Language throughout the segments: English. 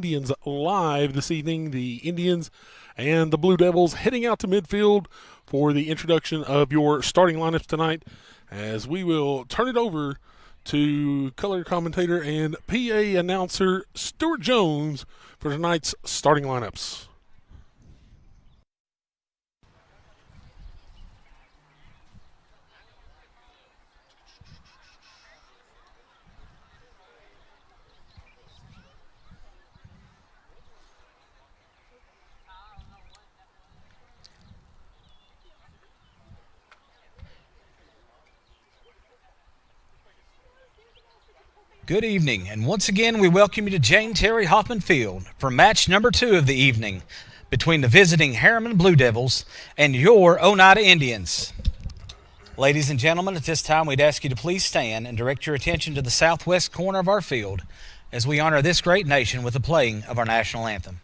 Indians live this evening. The Indians and the Blue Devils heading out to midfield for the introduction of your starting lineups tonight, as we will turn it over to color commentator and PA announcer Stuart Jones for tonight's starting lineups. Good evening, and once again we welcome you to Jane Terry Hoffman Field for match number 2 of the evening between the visiting Harriman Blue Devils and your Oneida Indians. Ladies and gentlemen, at this time we'd ask you to please stand and direct your attention to the southwest corner of our field as we honor this great nation with the playing of our national anthem.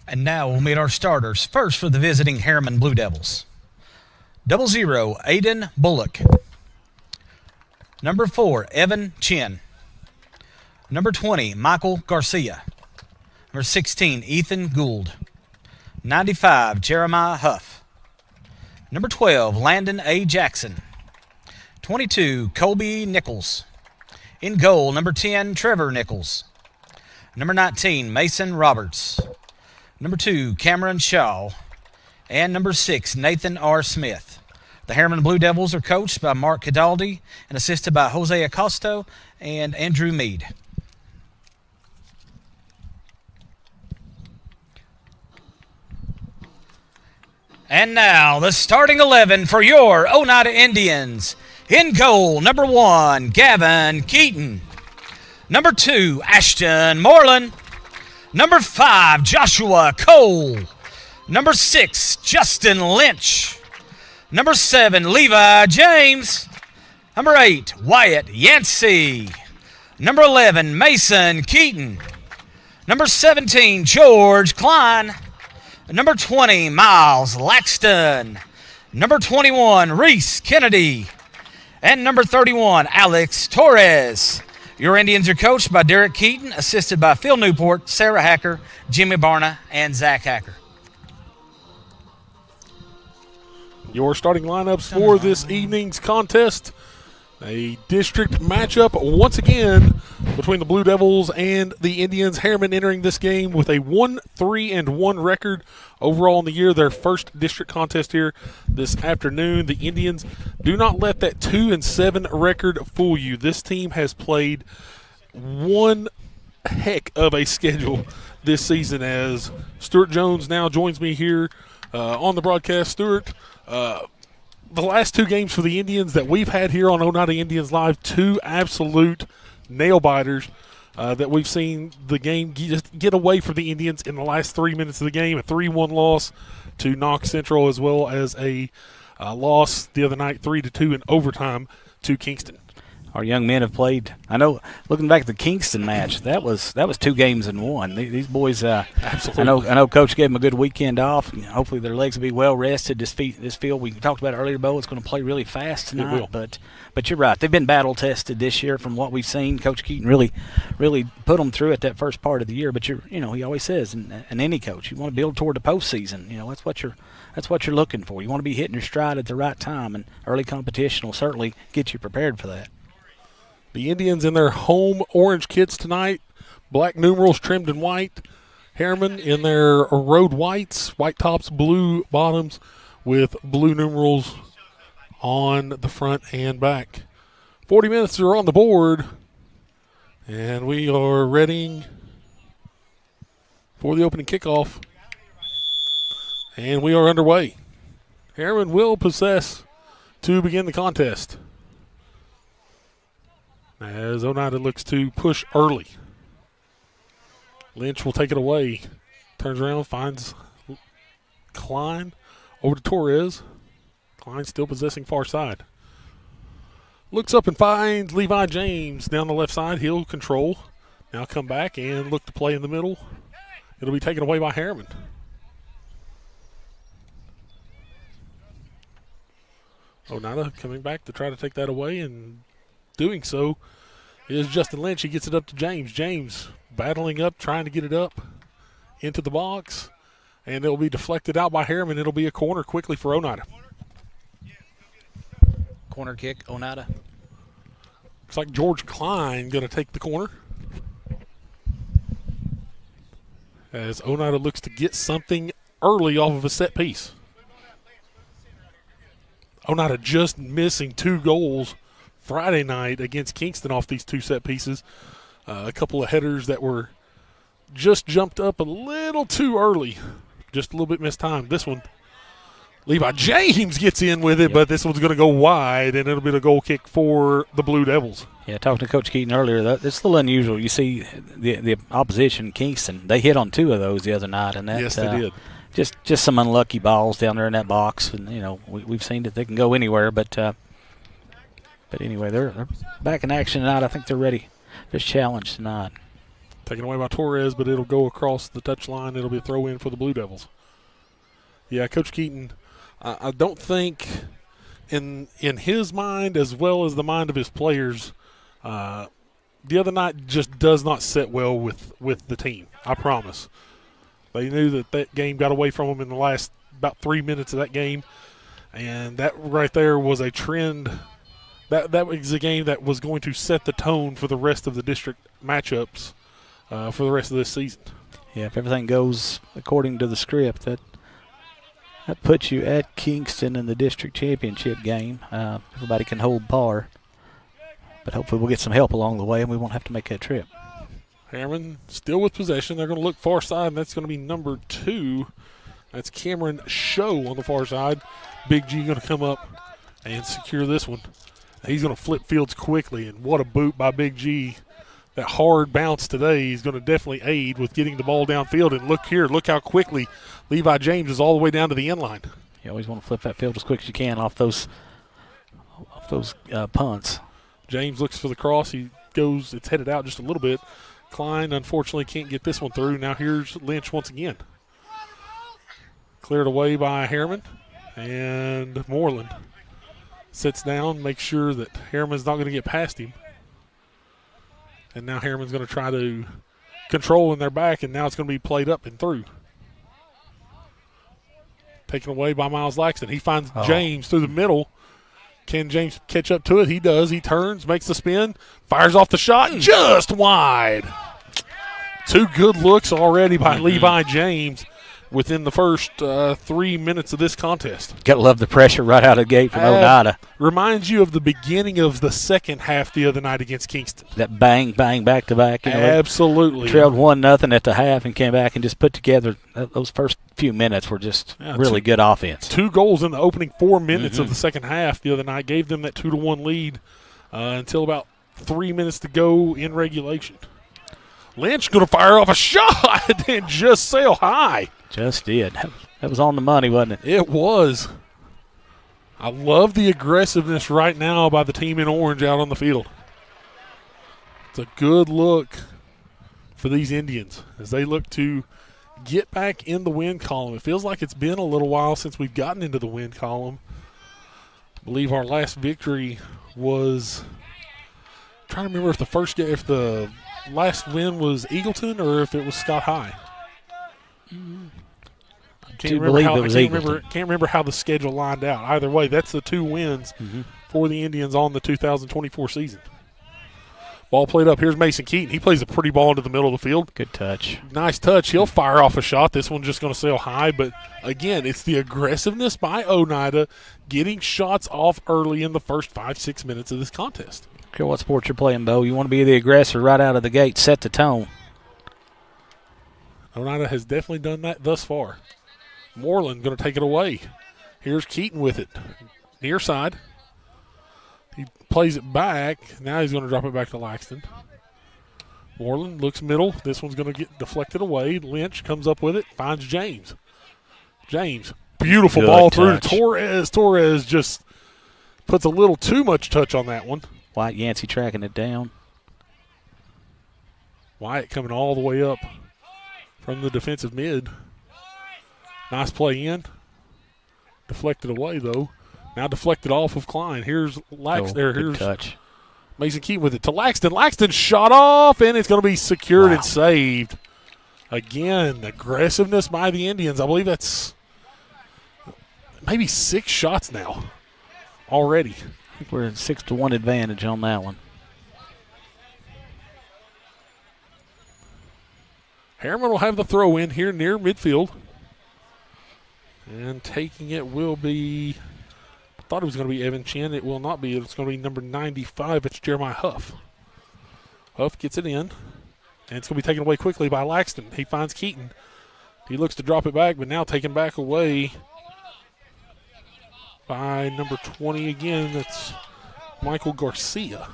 And now we'll meet our starters. First for the visiting Harriman Blue Devils. 00, Aiden Bullock. Number 4, Evan Chin. Number 20, Michael Garcia. Number 16, Ethan Gould. 95, Jeremiah Huff. Number 12, Landon A. Jackson. 22, Colby Nichols. In goal, number 10, Trevor Nichols. Number 19, Mason Roberts. Number 2, Cameron Shaw. And number 6, Nathan R. Smith. The Harriman Blue Devils are coached by Mark Cadaldi and assisted by Jose Acosto and Andrew Mead. And now the starting 11 for your Oneida Indians. In goal, number 1, Gavin Keaton. Number 2, Ashton Moreland. Number 5, Joshua Cole. Number 6, Justin Lynch. Number 7, Levi James. Number 8, Wyatt Yancey. Number 11, Mason Keaton. Number 17, George Klein. Number 20, Miles Laxton. Number 21, Reese Kennedy. And number 31, Alex Torres. Your Indians are coached by Derek Keaton, assisted by Phil Newport, Sarah Hacker, Jimmy Barna, and Zach Hacker. Your starting lineups for this evening's contest. A district matchup once again between the Blue Devils and the Indians. Harriman entering this game with a 1-3-1 record overall in the year. Their first district contest here this afternoon. The Indians, do not let that 2-7 record fool you. This team has played one heck of a schedule this season, as Stuart Jones now joins me here on the broadcast. Stuart, the last two games for the Indians that we've had here on Oneida Indians Live, two absolute nail-biters that we've seen the game just get away from the Indians in the last 3 minutes of the game. A 3-1 loss to Knox Central, as well as a loss the other night, 3-2 in overtime to Kingston. Our young men have played. I know, looking back at the Kingston match, that was 2 games in one. These boys, Absolutely. I know Coach gave them a good weekend off. Hopefully their legs will be well rested. This field, we talked about it earlier, Bo, it's going to play really fast tonight. It will. But you're right. They've been battle tested this year from what we've seen. Coach Keaton really put them through it that first part of the year. But he always says, and any coach, you want to build toward the postseason. That's what you're looking for. You want to be hitting your stride at the right time, and early competition will certainly get you prepared for that. The Indians in their home orange kits tonight, black numerals trimmed in white. Harriman in their road whites, white tops, blue bottoms with blue numerals on the front and back. 40 minutes are on the board, and we are readying for the opening kickoff, and we are underway. Harriman will possess to begin the contest, as Oneida looks to push early. Lynch will take it away. Turns around, finds Klein over to Torres. Klein still possessing far side. Looks up and finds Levi James down the left side. He'll control. Now come back and look to play in the middle. It'll be taken away by Harriman. Oneida coming back to try to take that away, and doing so is Justin Lynch. He gets it up to James. James battling up, trying to get it up into the box, and it'll be deflected out by Harriman. It'll be a corner quickly for Oneida. Corner kick, Oneida. Looks like George Klein going to take the corner, as Oneida looks to get something early off of a set piece. Oneida just missing 2 goals Friday night against Kingston off these 2 set pieces. A couple of headers that were just jumped up a little too early. Just a little bit mistimed. This one, Levi James gets in with it, but this one's going to go wide, and it'll be the goal kick for the Blue Devils. Yeah, talking to Coach Keaton earlier, it's a little unusual. You see the opposition, Kingston, they hit on 2 of those the other night. And that, yes, they did. Just some unlucky balls down there in that box. And, we've seen that they can go anywhere, but anyway, they're back in action tonight. I think they're ready for this challenge tonight. Taken away by Torres, but it'll go across the touchline. It'll be a throw-in for the Blue Devils. Yeah, Coach Keaton, I don't think in his mind, as well as the mind of his players, the other night just does not sit well with the team. I promise. They knew that game got away from them in the last about 3 minutes of that game, and that right there was a trend. That was a game that was going to set the tone for the rest of the district matchups for the rest of this season. Yeah, if everything goes according to the script, that puts you at Kingston in the district championship game. Everybody can hold par, but hopefully we'll get some help along the way and we won't have to make that trip. Harriman still with possession. They're going to look far side, and that's going to be number 2. That's Cameron Show on the far side. Big G going to come up and secure this one. He's going to flip fields quickly, and what a boot by Big G. That hard bounce today is going to definitely aid with getting the ball downfield. And look here, look how quickly Levi James is all the way down to the end line. You always want to flip that field as quick as you can off those punts. James looks for the cross. He goes, it's headed out just a little bit. Klein, unfortunately, can't get this one through. Now here's Lynch once again. Cleared away by Harriman, and Moreland sits down, makes sure that Harriman's not going to get past him. And now Harriman's going to try to control in their back, and now it's going to be played up and through. Taken away by Miles Laxton. He finds James through the middle. Can James catch up to it? He does. He turns, makes the spin, fires off the shot, just wide. 2 good looks already by Levi James within the first 3 minutes of this contest. Got to love the pressure right out of the gate from Oneida. Reminds you of the beginning of the second half the other night against Kingston. That bang, bang, back to back. Absolutely. Trailed 1-0 at the half and came back and just put together. Those first few minutes were just really good offense. 2 goals in the opening 4 minutes of the second half the other night gave them that 2-1 lead until about 3 minutes to go in regulation. Lynch going to fire off a shot and just sail high. Just did. That was on the money, wasn't it? It was. I love the aggressiveness right now by the team in orange out on the field. It's a good look for these Indians as they look to get back in the win column. It feels like it's been a little while since we've gotten into the win column. I believe our last victory was – trying to remember if the last win was Eagleton or if it was Scott High. Can't remember how the schedule lined out. Either way, that's the 2 wins for the Indians on the 2024 season. Ball played up. Here's Mason Keaton. He plays a pretty ball into the middle of the field. Good touch. Nice touch. He'll fire off a shot. This one's just going to sail high. But, again, it's the aggressiveness by Oneida getting shots off early in the first 5-6 minutes of this contest. I don't care what sport you're playing, Bo. You want to be the aggressor right out of the gate. Set the tone. Oneida has definitely done that thus far. Moreland going to take it away. Here's Keaton with it. Near side. He plays it back. Now he's going to drop it back to Laxton. Moreland looks middle. This one's going to get deflected away. Lynch comes up with it. Finds James. James. Beautiful Good ball touch. through to Torres. Torres just puts a little too much touch on that one. Wyatt Yancey tracking it down. Wyatt coming all the way up from the defensive mid. Nice play in. Deflected away, though. Now deflected off of Klein. Here's Laxton. Good touch. Mason Keaton with it to Laxton. Laxton shot off, and it's going to be secured and saved. Again, aggressiveness by the Indians. I believe that's maybe 6 shots now already. I think we're at 6-1 advantage on that one. Harriman will have the throw in here near midfield. And taking it will be, I thought it was going to be Evan Chin. It will not be. It's going to be number 95. It's Jeremiah Huff. Huff gets it in. And it's going to be taken away quickly by Laxton. He finds Keaton. He looks to drop it back, but now taken back away by number 20 again. That's Michael Garcia.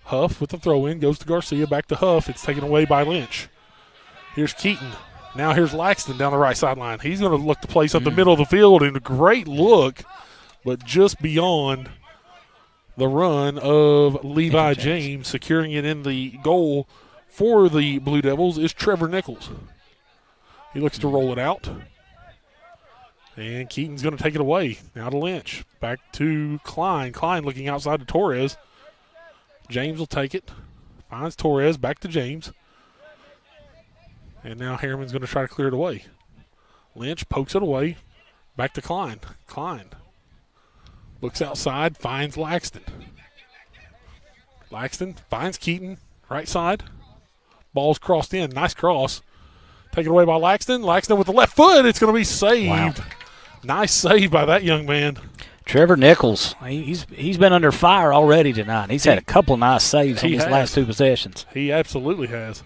Huff with the throw-in, goes to Garcia, back to Huff. It's taken away by Lynch. Here's Keaton. Now here's Laxton down the right sideline. He's going to look to place up the middle of the field, and a great look, but just beyond the run of Levi James. Securing it in the goal for the Blue Devils is Trevor Nichols. He looks to roll it out. And Keaton's going to take it away. Now to Lynch. Back to Klein. Klein looking outside to Torres. James will take it. Finds Torres. Back to James. And now Harriman's going to try to clear it away. Lynch pokes it away. Back to Klein. Klein looks outside. Finds Laxton. Laxton finds Keaton. Right side. Ball's crossed in. Nice cross. Taken away by Laxton. Laxton with the left foot. It's going to be saved. Wow. Nice save by that young man. Trevor Nichols, he's been under fire already tonight. He's had a couple of nice saves on his last 2 possessions. He absolutely has.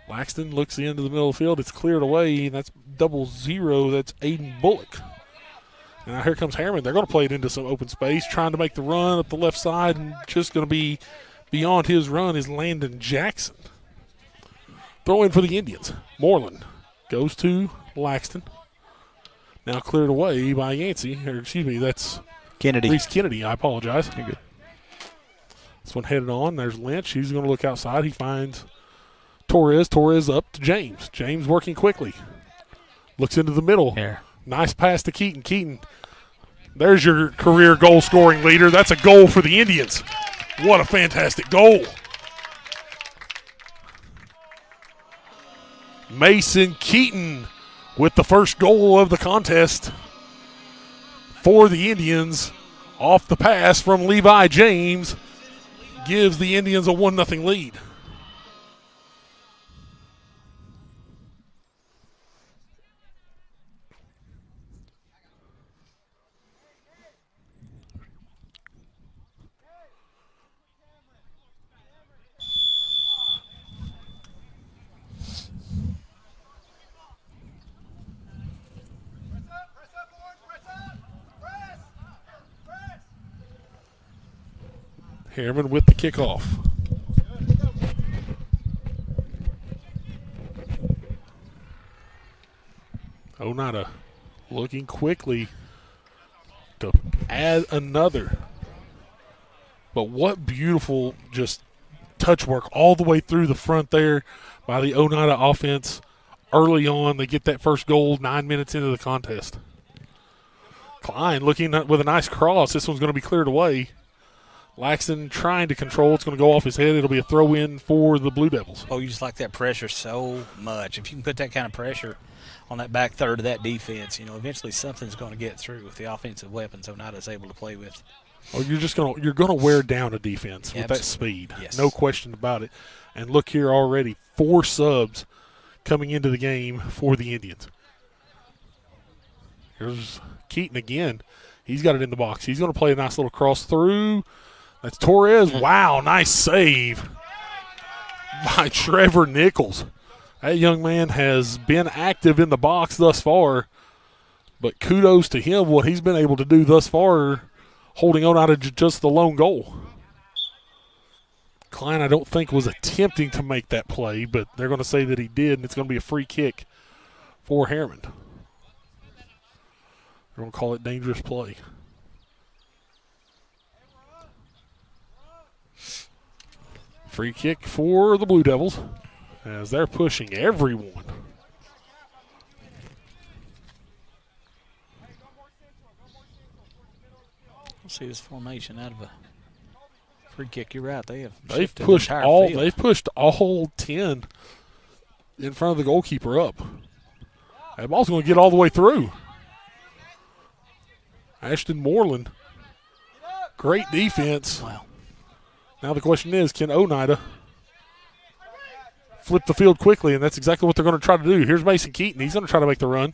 Laxton looks into the middle of the field. It's cleared away. That's 0-0. That's Aiden Bullock. And now here comes Harriman. They're going to play it into some open space, trying to make the run up the left side, and just going to be beyond his run is Landon Jackson. Throw in for the Indians. Moreland goes to Laxton. Now cleared away by Yancey. Or excuse me, that's Kennedy. Reese Kennedy. I apologize. You're good. This one headed on. There's Lynch. He's going to look outside. He finds Torres. Torres up to James. James working quickly. Looks into the middle. Here. Nice pass to Keaton. Keaton, there's your career goal-scoring leader. That's a goal for the Indians. What a fantastic goal. Mason Keaton with the first goal of the contest for the Indians off the pass from Levi James gives the Indians a 1-0 lead. Harriman with the kickoff. Oneida looking quickly to add another. But what beautiful just touch work all the way through the front there by the Oneida offense early on. They get that first goal 9 minutes into the contest. Klein looking with a nice cross. This one's going to be cleared away. Laxton trying to control. It's going to go off his head. It'll be a throw-in for the Blue Devils. Oh, you just like that pressure so much. If you can put that kind of pressure on that back third of that defense, eventually something's going to get through with the offensive weapons Oneida's able to play with. Oh, you're going to wear down a defense with that speed. Yes. No question about it. And look here already, 4 subs coming into the game for the Indians. Here's Keaton again. He's got it in the box. He's going to play a nice little cross through. That's Torres. Wow, nice save by Trevor Nichols. That young man has been active in the box thus far, but kudos to him, what he's been able to do thus far, holding on out of just the lone goal. Klein, I don't think, was attempting to make that play, but they're going to say that he did, and it's going to be a free kick for Harriman. They're going to call it dangerous play. Free kick for the Blue Devils as they're pushing everyone. We'll see this formation out of a free kick. You're right. They've pushed all 10 in front of the goalkeeper up. That ball's going to get all the way through. Ashton Moreland, great defense. Wow. Now the question is, can Oneida flip the field quickly? And that's exactly what they're going to try to do. Here's Mason Keaton. He's going to try to make the run.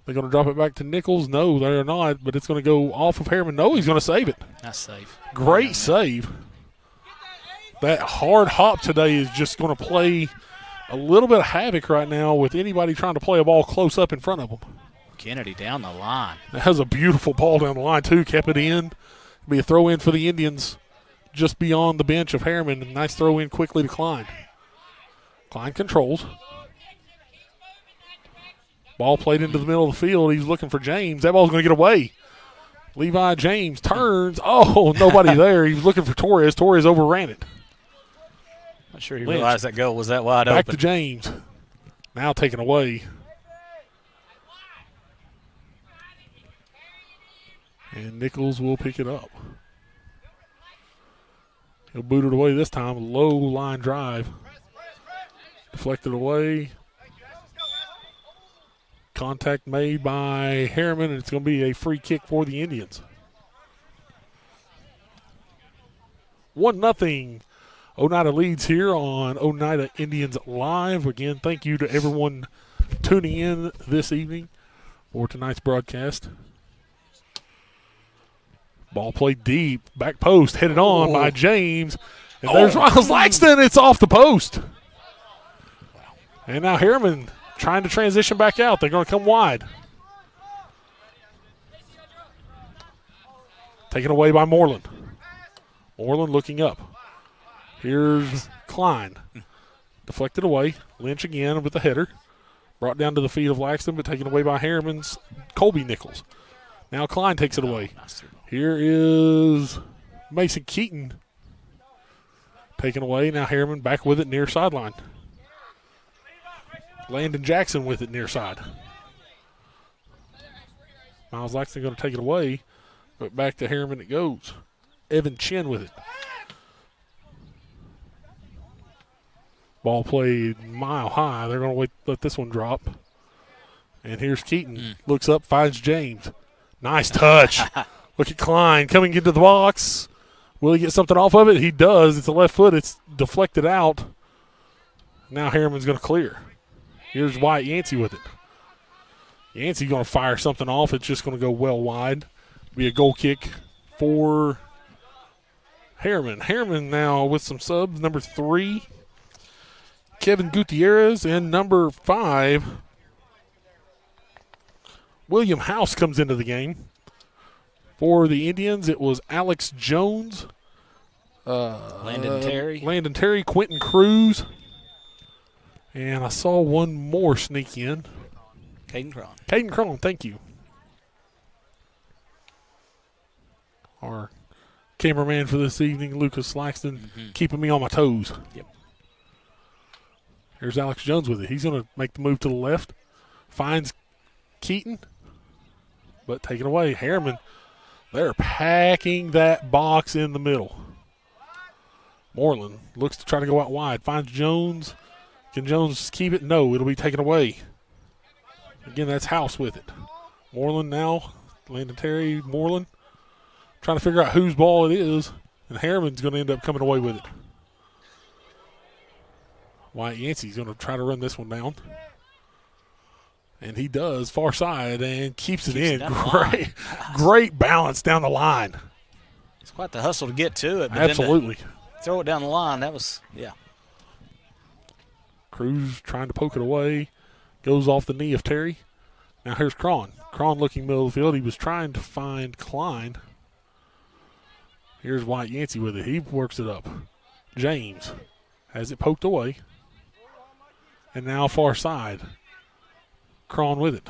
They're going to drop it back to Nichols. No, they're not, but it's going to go off of Harriman. No, he's going to save it. Nice save. Great save. That hard hop today is just going to play a little bit of havoc right now with anybody trying to play a ball close up in front of them. Kennedy down the line. That has a beautiful ball down the line, too. Kept it in. It'll be a throw in for the Indians just beyond the bench of Harriman. Nice throw in quickly to Klein. Klein controls. Ball played into the middle of the field. He's looking for James. That ball's going to get away. Levi James turns. Oh, nobody there. He was looking for Torres. Torres overran it. Not sure he realized that goal was that wide open. Back to James. Now taken away. And Nichols will pick it up. He'll boot it away this time. Low line drive. Deflected away. Contact made by Harriman, and it's going to be a free kick for the Indians. 1-0. Oneida leads here on Oneida Indians Live. Again, thank you to everyone tuning in this evening for tonight's broadcast. Ball played deep. Back post headed on by James. And there's Miles Laxton. It's off the post. And now Harriman trying to transition back out. They're going to come wide. Taken away by Moreland. Moreland looking up. Here's Klein. Deflected away. Lynch again with the header. Brought down to the feet of Laxton, but taken away by Harriman's Colby Nichols. Now Klein takes it away. Here is Mason Keaton. Taken away. Now Harriman back with it near sideline. Landon Jackson with it near side. Miles Laxton going to take it away, but back to Harriman it goes. Evan Chin with it. Ball played mile high. They're going to let this one drop. And here's Keaton. Looks up, finds James. Nice touch. Look at Klein coming into the box. Will he get something off of it? He does. It's a left foot. It's deflected out. Now Harriman's going to clear. Here's Wyatt Yancey with it. Yancey going to fire something off. It's just going to go well wide. Be a goal kick for Harriman. Harriman now with some subs. Number 3, Kevin Gutierrez. And number 5, William House comes into the game. For the Indians, it was Alex Jones. Landon Terry, Quentin Cruz. And I saw one more sneak in. Caden Cron, thank you. Our cameraman for this evening, Lucas Laxton, keeping me on my toes. Yep. Here's Alex Jones with it. He's going to make the move to the left. Finds Keaton, but taken away. Harriman, they're packing that box in the middle. Moreland looks to try to go out wide. Finds Jones. Can Jones keep it? No, it'll be taken away. Again, that's House with it. Moreland now. Landon Terry, Moreland. Trying to figure out whose ball it is. And Harriman's going to end up coming away with it. Wyatt Yancey's going to try to run this one down. And he does, far side, and keeps it in. Great balance down the line. It's quite the hustle to get to it. But Absolutely. Then to throw it down the line, that was, Cruz trying to poke it away. Goes off the knee of Terry. Now here's Cron. Cron looking middle of the field. He was trying to find Klein. Here's Wyatt Yancey with it. He works it up. James has it poked away. And now far side. Cron with it.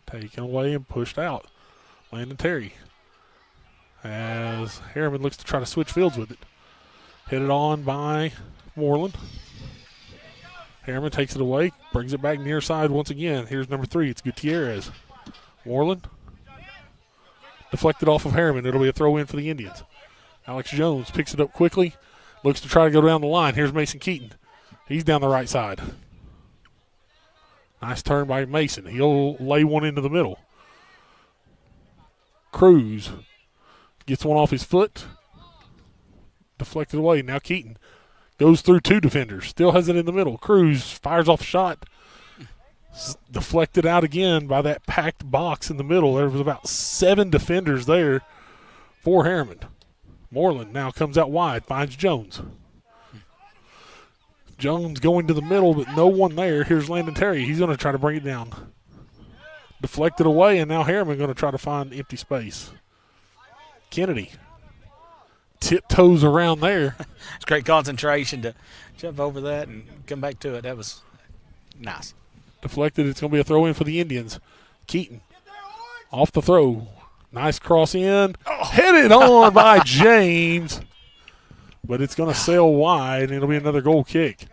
Taken away and pushed out. Landon Terry. As Harriman looks to try to switch fields with it. Headed on by Moreland. Harriman takes it away, brings it back near side once again. Here's number 3. It's Gutierrez. Moreland. Deflected off of Harriman. It'll be a throw in for the Indians. Alex Jones picks it up quickly. Looks to try to go down the line. Here's Mason Keaton. He's down the right side. Nice turn by Mason. He'll lay one into the middle. Cruz gets one off his foot. Deflected away. Now Keaton goes through 2 defenders. Still has it in the middle. Cruz fires off a shot. Deflected out again by that packed box in the middle. There was about 7 defenders there for Harriman. Moreland now comes out wide. Finds Jones. Jones going to the middle, but no one there. Here's Landon Terry. He's going to try to bring it down. Deflected away, and now Harriman going to try to find empty space. Kennedy tiptoes around there. It's great concentration to jump over that and come back to it. That was nice. Deflected. It's going to be a throw in for the Indians. Keaton off the throw. Nice cross in. Headed on by James. But it's going to sail wide, and it'll be another goal kick.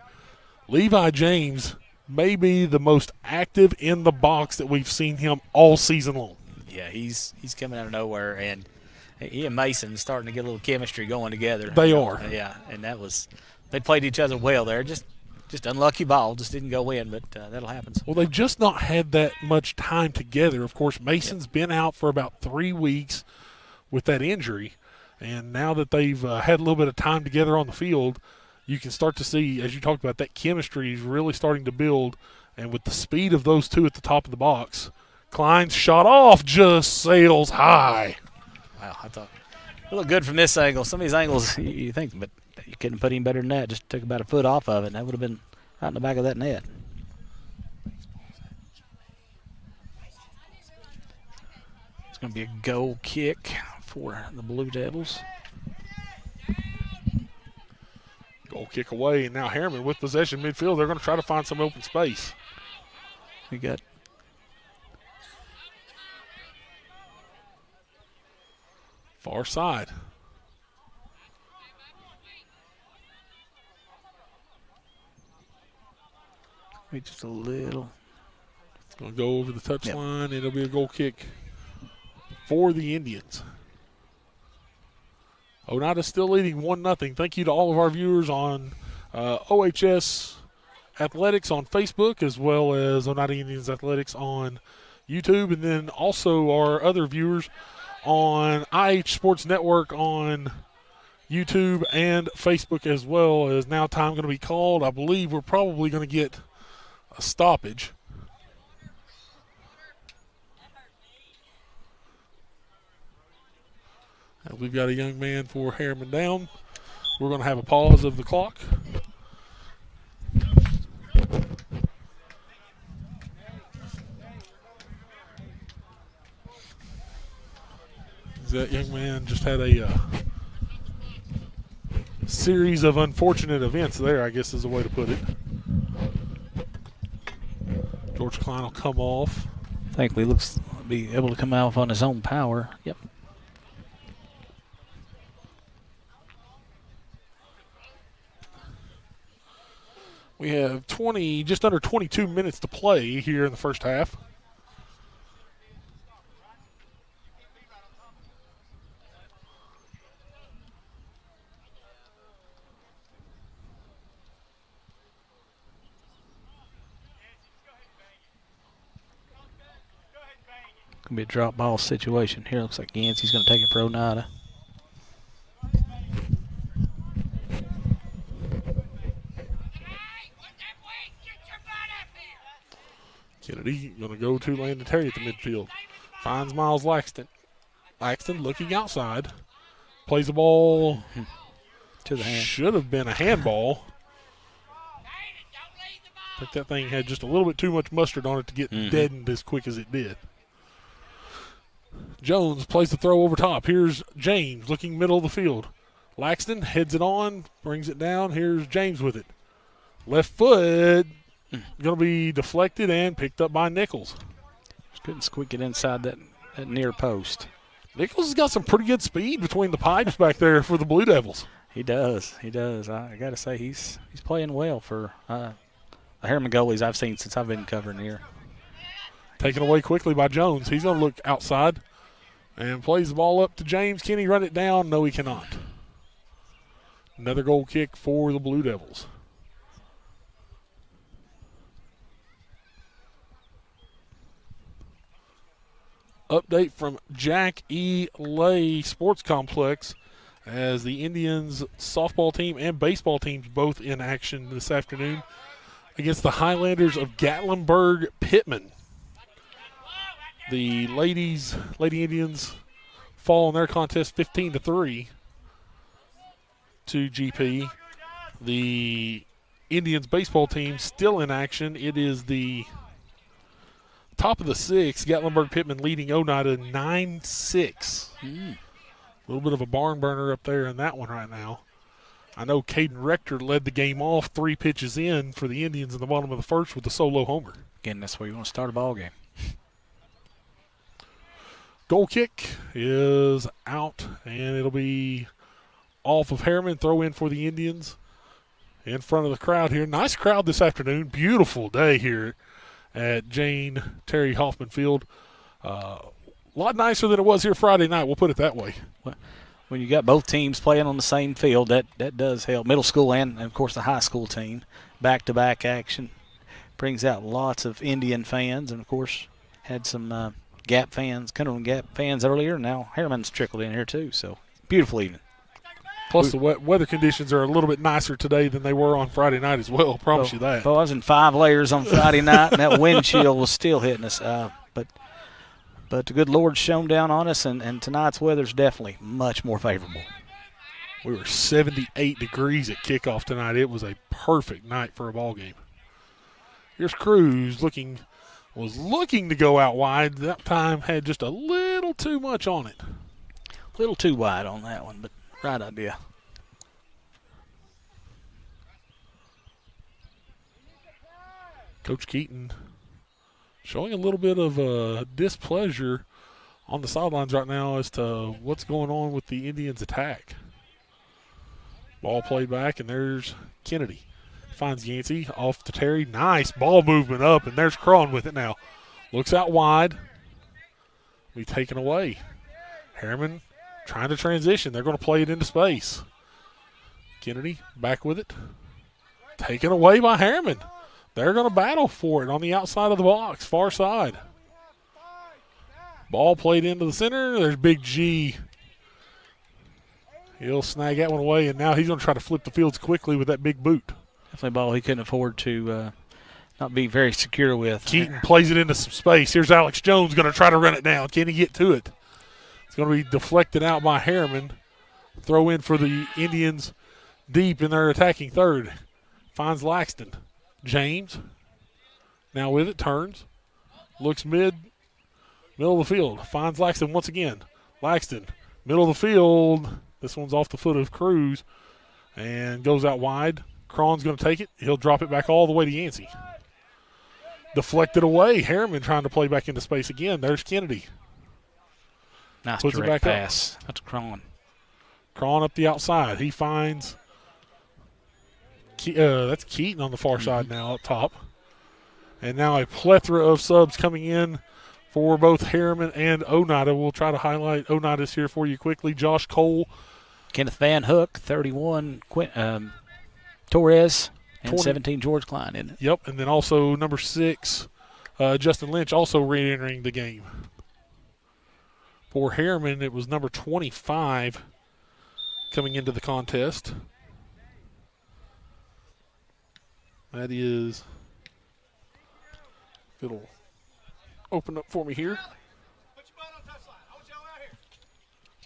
Levi James may be the most active in the box that we've seen him all season long. Yeah, he's coming out of nowhere, and he and Mason starting to get a little chemistry going together. They are. Yeah, and they played each other well there. Just unlucky ball, just didn't go in, but that'll happen. Well, they've just not had that much time together. Of course, Mason's been out for about 3 weeks with that injury. And now that they've had a little bit of time together on the field, you can start to see, as you talked about, that chemistry is really starting to build. And with the speed of those 2 at the top of the box, Klein's shot off just sails high. Wow, I thought it looked good from this angle. Some of these angles you think, but you couldn't put any better than that. Just took about a foot off of it, and that would have been right in the back of that net. It's going to be a goal kick for the Blue Devils. Goal kick away, and now Harriman with possession midfield. They're going to try to find some open space. We got far side. maybe just a little. It's going to go over the touchline. It'll be a goal kick for the Indians. Oneida still leading 1-0. Thank you to all of our viewers on OHS Athletics on Facebook, as well as Oneida Indians Athletics on YouTube, and then also our other viewers on IH Sports Network on YouTube and Facebook as well. Is now time going to be called? I believe we're probably going to get a stoppage. And we've got a young man for Harriman down. We're going to have a pause of the clock. That young man just had a series of unfortunate events there, I guess is the way to put it. George Klein will come off. Thankfully, looks to be able to come off on his own power. Yep. We have just under 22 minutes to play here in the first half. Gonna be a drop ball situation here. Looks like Yancey's gonna take it for Oneida. Kennedy going to go to Landon Terry at the midfield. Finds Miles Laxton. Laxton looking outside. Plays the ball to the hand. Should have been a handball. I think that thing had just a little bit too much mustard on it to get deadened as quick as it did. Jones plays the throw over top. Here's James looking middle of the field. Laxton heads it on, brings it down. Here's James with it. Left foot. Going to be deflected and picked up by Nichols. Just couldn't squeak it inside that near post. Nichols has got some pretty good speed between the pipes back there for the Blue Devils. He does. He does. I got to say he's playing well for the Harriman goalies I've seen since I've been covering here. Taken away quickly by Jones. He's going to look outside and plays the ball up to James. Can he run it down? No, he cannot. Another goal kick for the Blue Devils. Update from Jack E. Lay Sports Complex as the Indians softball team and baseball teams both in action this afternoon against the Highlanders of Gatlinburg Pittman. The Lady Indians fall in their contest 15-3 to GP. The Indians baseball team still in action. It is the top of the sixth. Gatlinburg Pittman leading Oneida 9-6. A little bit of a barn burner up there in that one right now. I know Caden Rector led the game off 3 pitches in for the Indians in the bottom of the first with a solo homer. Again, that's where you want to start a ball game. Goal kick is out, and it'll be off of Harriman. Throw in for the Indians in front of the crowd here. Nice crowd this afternoon. Beautiful day here at Jane Terry Hoffman Field. A lot nicer than it was here Friday night, we'll put it that way. When you got both teams playing on the same field, that does help. Middle school and, of course, the high school team. Back-to-back action brings out lots of Indian fans, and, of course, had some Gap fans, Cumberland Gap fans earlier. Now Harriman's trickled in here, too, so beautiful evening. Plus, the weather conditions are a little bit nicer today than they were on Friday night as well. Promise you that. I was in 5 layers on Friday night, and that wind chill was still hitting us. But the good Lord shone down on us, and tonight's weather's definitely much more favorable. We were 78 degrees at kickoff tonight. It was a perfect night for a ball game. Here's Cruz was looking to go out wide. That time had just a little too much on it. A little too wide on that one, but right idea. Coach Keaton showing a little bit of displeasure on the sidelines right now as to what's going on with the Indians' attack. Ball played back, and there's Kennedy. Finds Yancey off to Terry. Nice ball movement up, and there's Cron with it now. Looks out wide. Be taken away. Harriman trying to transition. They're going to play it into space. Kennedy back with it. Taken away by Harriman. They're going to battle for it on the outside of the box, far side. Ball played into the center. There's Big G. He'll snag that one away, and now he's going to try to flip the fields quickly with that big boot. Definitely a ball he couldn't afford to not be very secure with. Keaton plays it into some space. Here's Alex Jones going to try to run it down. Can he get to it? It's going to be deflected out by Harriman. Throw in for the Indians deep in their attacking third. Finds Laxton. James now with it, turns. Looks middle of the field. Finds Laxton once again. Laxton, middle of the field. This one's off the foot of Cruz and goes out wide. Cron's going to take it. He'll drop it back all the way to Yancey. Deflected away. Harriman trying to play back into space again. There's Kennedy. Nice Puts direct it back pass. That's Cron. Cron up the outside. He finds that's Keaton on the far side now up top. And now a plethora of subs coming in for both Harriman and Oneida. We'll try to highlight Oneida's here for you quickly. Josh Cole. Kenneth Van Hook, 31 Torres, and 20. 17 George Klein, isn't it? Yep, and then also number 6, Justin Lynch, also re-entering the game. For Harriman, it was number 25 coming into the contest. That is, if it'll open up for me here,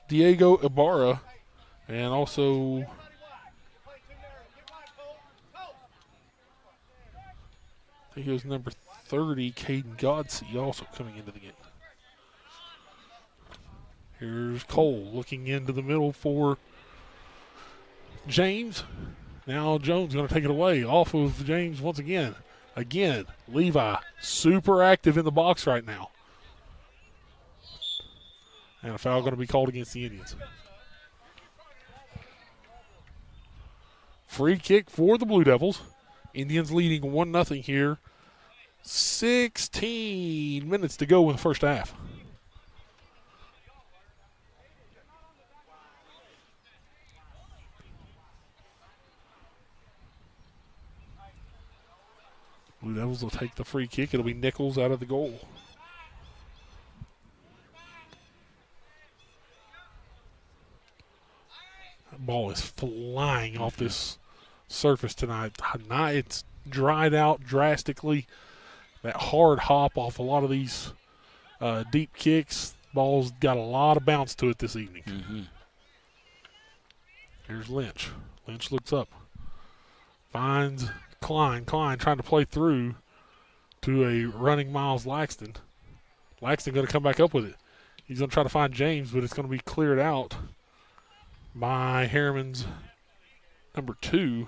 Diego Ibarra, and also I think it was number 30, Caden Godsey, also coming into the game. Here's Cole looking into the middle for James. Now Jones going to take it away off of James once again. Again, Levi super active in the box right now. And a foul going to be called against the Indians. Free kick for the Blue Devils. Indians leading 1-0 here. 16 minutes to go in the first half. Blue Devils will take the free kick. It'll be Nichols out of the goal. That ball is flying off this surface tonight. It's dried out drastically. That hard hop off a lot of these deep kicks. Ball's got a lot of bounce to it this evening. Mm-hmm. Here's Lynch. Lynch looks up. Finds Klein trying to play through to a running Miles Laxton. Laxton going to come back up with it. He's going to try to find James, but it's going to be cleared out by Harriman's number 2.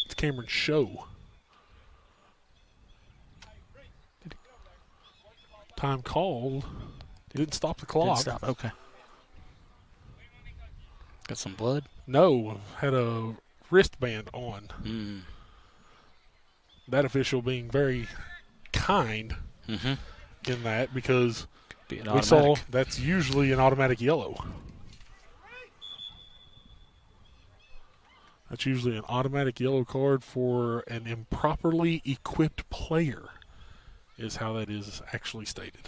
It's Cameron Show. Time called. Didn't stop the clock. Didn't stop. Okay. Got some blood? No, had a wristband on. Mm. That official being very kind in that because we saw that's usually an automatic yellow. That's usually an automatic yellow card for an improperly equipped player is how that is actually stated.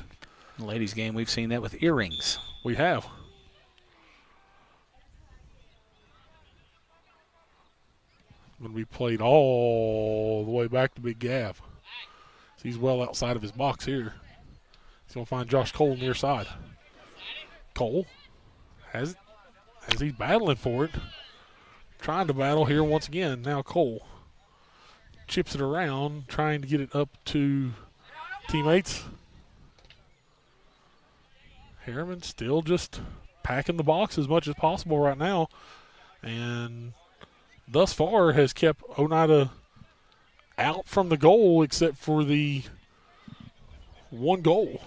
In the ladies' game, we've seen that with earrings. We have. Going to be played all the way back to Big Gav. So he's well outside of his box here. He's going to find Josh Cole near side. Cole has it as he's battling for it. Trying to battle here once again. Now Cole chips it around, trying to get it up to teammates. Harriman still just packing the box as much as possible right now. And thus far has kept Oneida out from the goal except for the one goal.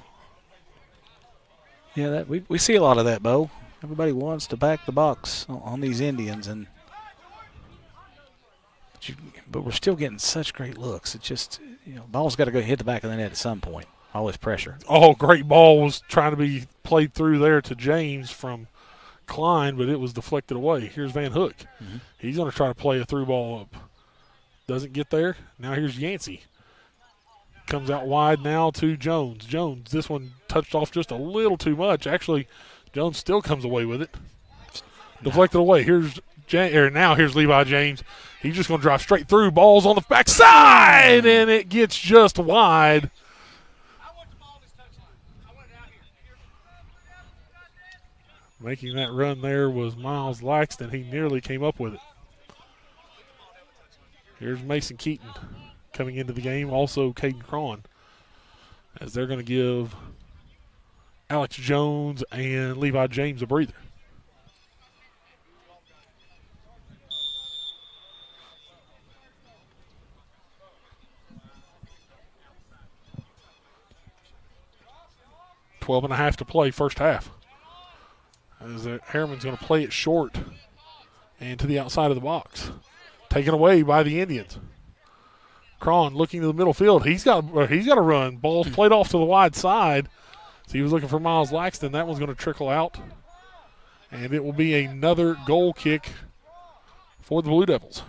Yeah, we see a lot of that, Bo. Everybody wants to back the box on these Indians, but we're still getting such great looks. It's just, ball's got to go hit the back of the net at some point. Always pressure. Oh, great ball was trying to be played through there to James from Klein, but it was deflected away. Here's Van Hook. Mm-hmm. He's going to try to play a through ball up. Doesn't get there. Now here's Yancey. Comes out wide now to Jones. Jones, this one touched off just a little too much. Actually, Jones still comes away with it. Deflected away. Here's Levi James. He's just going to drive straight through. Ball's on the backside, and it gets just wide. Making that run there was Miles Laxton. He nearly came up with it. Here's Mason Keaton coming into the game. Also Caden Cron, as they're going to give Alex Jones and Levi James a breather. .12.5 to play first half. As Harriman's going to play it short and to the outside of the box. Taken away by the Indians. Cron looking to the middle field. He's got a run. Ball's played off to the wide side. So he was looking for Miles Laxton. That one's going to trickle out. And it will be another goal kick for the Blue Devils.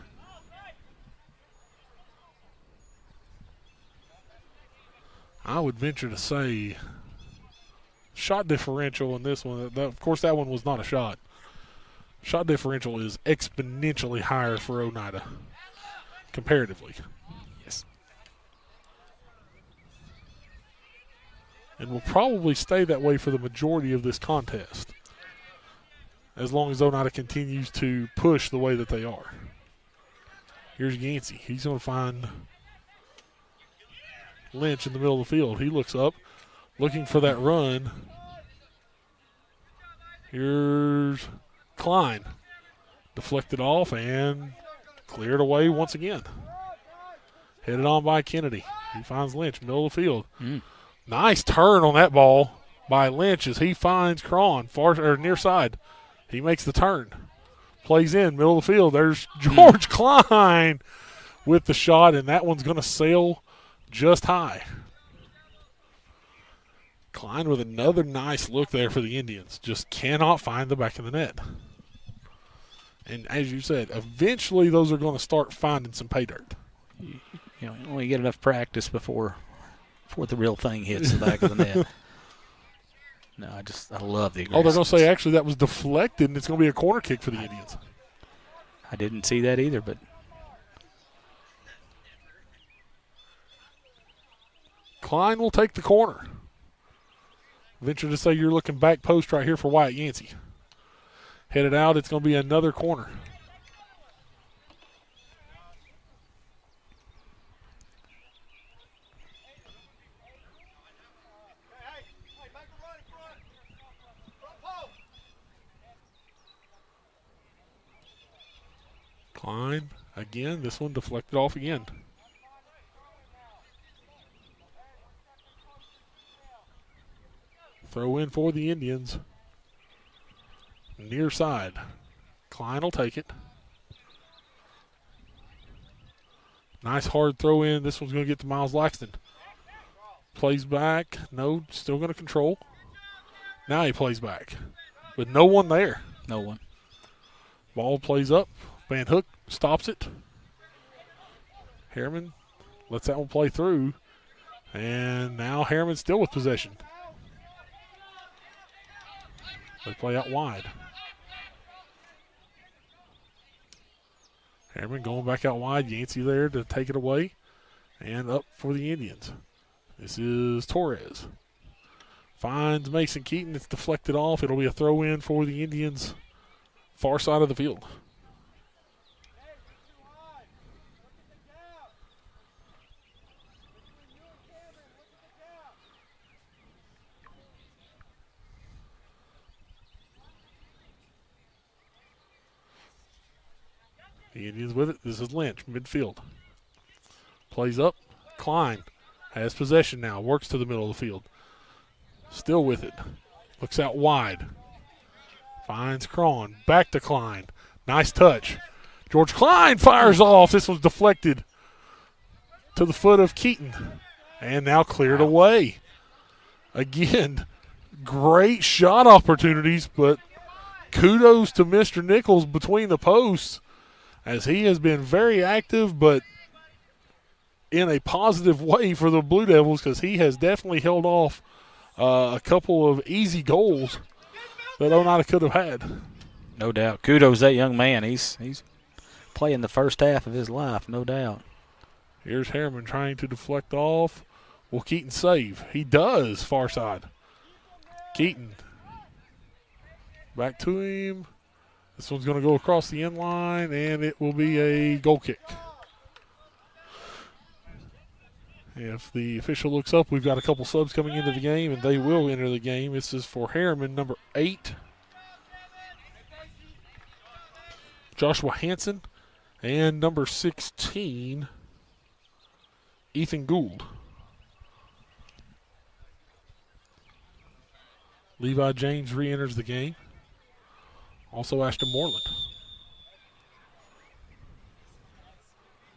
I would venture to say shot differential in this one. Of course, that one was not a shot. Shot differential is exponentially higher for Oneida, comparatively. Yes. And will probably stay that way for the majority of this contest, as long as Oneida continues to push the way that they are. Here's Yancey. He's going to find Lynch in the middle of the field. He looks up, looking for that run. Here's Klein. Deflected off and cleared away once again. Headed on by Kennedy. He finds Lynch, middle of the field. Nice turn on that ball by Lynch as he finds Cron, near side. He makes the turn. Plays in, middle of the field. There's George Klein with the shot, and that one's going to sail just high. Klein with another nice look there for the Indians. Just cannot find the back of the net. And as you said, eventually those are going to start finding some pay dirt. You only get enough practice before the real thing hits the back of the net. No, I love the aggressiveness. Oh, they're going to say actually that was deflected, and it's going to be a corner kick for the Indians. I didn't see that either, but Klein will take the corner. Venture to say you're looking back post right here for Wyatt Yancey. Headed out, it's going to be another corner. Klein again. This one deflected off again. Throw in for the Indians. Near side. Klein will take it. Nice hard throw in. This one's going to get to Miles Laxton. Plays back. No, still going to control. Now he plays back. With no one there. no one. Ball plays up. Van Hook stops it. Harriman lets that one play through. And now Harriman still with possession. They play out wide. Harriman going back out wide. Yancey there to take it away. And up for the Indians. This is Torres. Finds Mason Keaton. It's deflected off. It'll be a throw in for the Indians. Far side of the field. The Indians with it. This is Lynch, midfield. Plays up. Klein has possession now. Works to the middle of the field. Still with it. Looks out wide. Finds Cron. Back to Klein. Nice touch. George Klein fires off. This was deflected to the foot of Keaton. And now cleared away. Again, great shot opportunities, but kudos to Mr. Nichols between the posts, as he has been very active, but in a positive way for the Blue Devils, because he has definitely held off a couple of easy goals that Oneida could have had. No doubt. Kudos that young man. He's playing the first half of his life, no doubt. Here's Harriman trying to deflect off. Will Keaton save? He does, far side. Keaton. Back to him. This one's going to go across the end line, and it will be a goal kick. If the official looks up, we've got a couple subs coming into the game, and they will enter the game. This is for Harriman, number 8, Joshua Hansen, and number 16, Ethan Gould. Levi James re-enters the game. Also Ashton Moreland.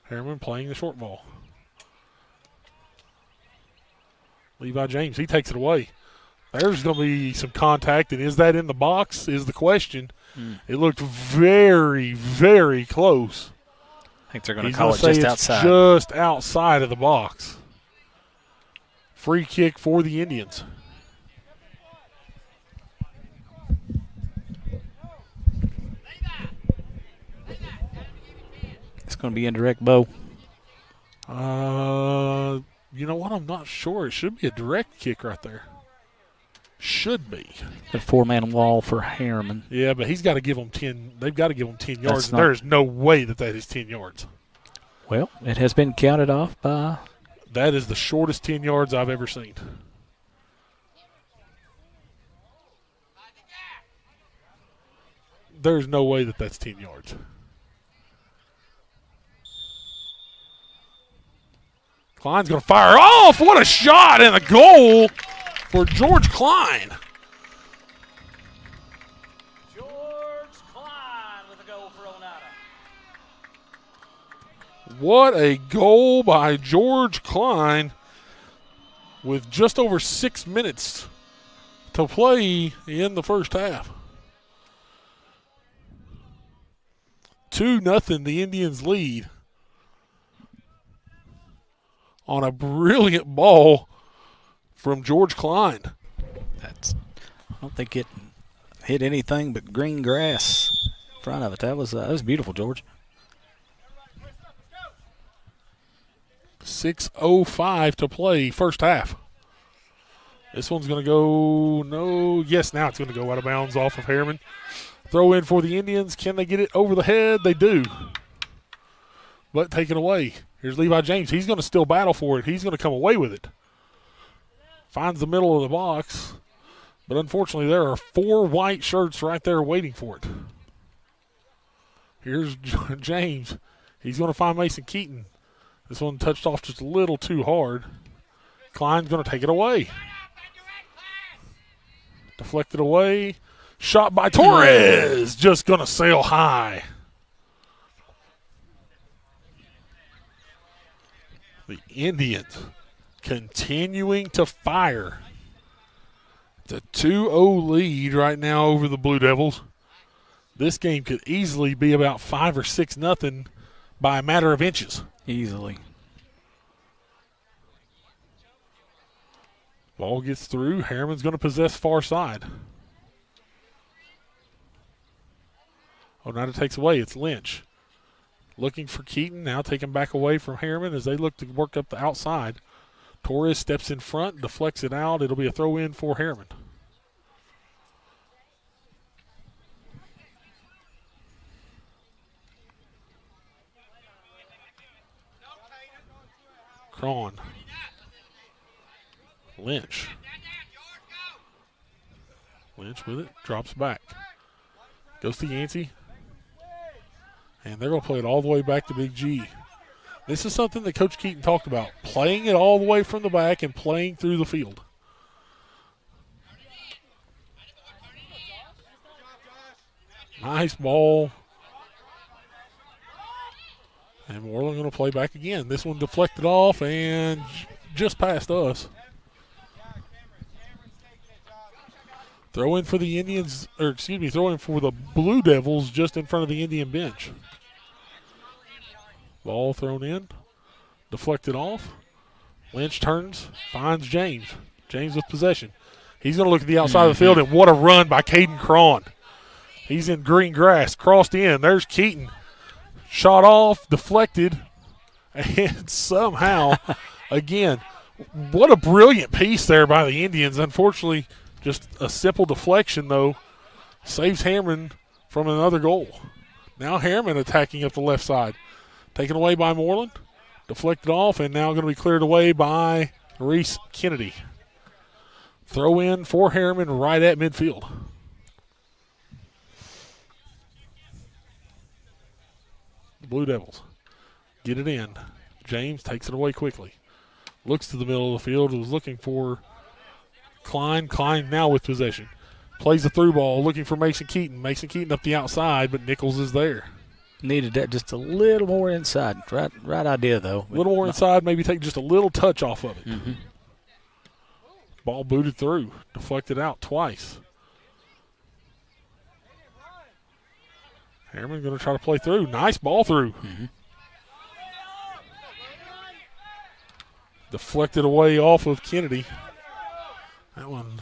Harriman playing the short ball. Levi James, he takes it away. There's going to be some contact, and is that in the box is the question. It looked very, very close. I think they're going to call it just outside. Just outside of the box. Free kick for the Indians. It's going to be indirect, Bo. You know what? I'm not sure. It should be a direct kick right there. Should be. A 4-man wall for Harriman. Yeah, but he's got to give them 10. They've got to give them 10 yards. There is no way that is 10 yards. Well, it has been counted off by. That is the shortest 10 yards I've ever seen. There's no way that that's 10 yards. Klein's going to fire off. What a shot and a goal for George Klein. George Klein with a goal for Oneida. What a goal by George Klein with just over 6 minutes to play in the first half. 2-0, the Indians lead on a brilliant ball from George Klein. I don't think it hit anything but green grass in front of it. That was beautiful, George. 6:05 to play, first half. This one's going to go, now it's going to go out of bounds off of Harriman. Throw in for the Indians. Can they get it over the head? They do. But taken away. Here's Levi James. He's going to still battle for it. He's going to come away with it. Finds the middle of the box. But unfortunately, there are 4 white shirts right there waiting for it. Here's James. He's going to find Mason Keaton. This one touched off just a little too hard. Klein's going to take it away. Deflected away. Shot by Torres. Just going to sail high. The Indians continuing to fire. It's a 2-0 lead right now over the Blue Devils. This game could easily be about 5 or 6-0 by a matter of inches. Easily. Ball gets through. Harriman's going to possess far side. Oneida takes away. It's Lynch. Looking for Keaton. Now taken back away from Harriman as they look to work up the outside. Torres steps in front, deflects it out. It'll be a throw in for Harriman. Cron. Lynch. Lynch with it. Drops back. Goes to Yancey. And they're going to play it all the way back to Big G. This is something that Coach Keaton talked about, playing it all the way from the back and playing through the field. Nice ball. And Moreland going to play back again. This one deflected off and just past us. Throw in for the Indians, or excuse me, throw in for the Blue Devils just in front of the Indian bench. Ball thrown in, deflected off. Lynch turns, finds James. James with possession. He's going to look at the outside of the field, and what a run by Caden Cron. He's in green grass, crossed in. There's Keaton. Shot off, deflected, and somehow, again, what a brilliant piece there by the Indians. Unfortunately, just a simple deflection, though, saves Harriman from another goal. Now Harriman attacking up the left side. Taken away by Moreland, deflected off, and now going to be cleared away by Reese Kennedy. Throw in for Harriman right at midfield. The Blue Devils get it in. James takes it away quickly. Looks to the middle of the field, was looking for Klein. Klein now with possession. Plays the through ball, looking for Mason Keaton. Mason Keaton up the outside, but Nichols is there. Needed that just a little more inside. Right idea, though. A little more inside, maybe take just a little touch off of it. Mm-hmm. Ball booted through, deflected out twice. Harriman going to try to play through. Nice ball through. Mm-hmm. Deflected away off of Kennedy. That one,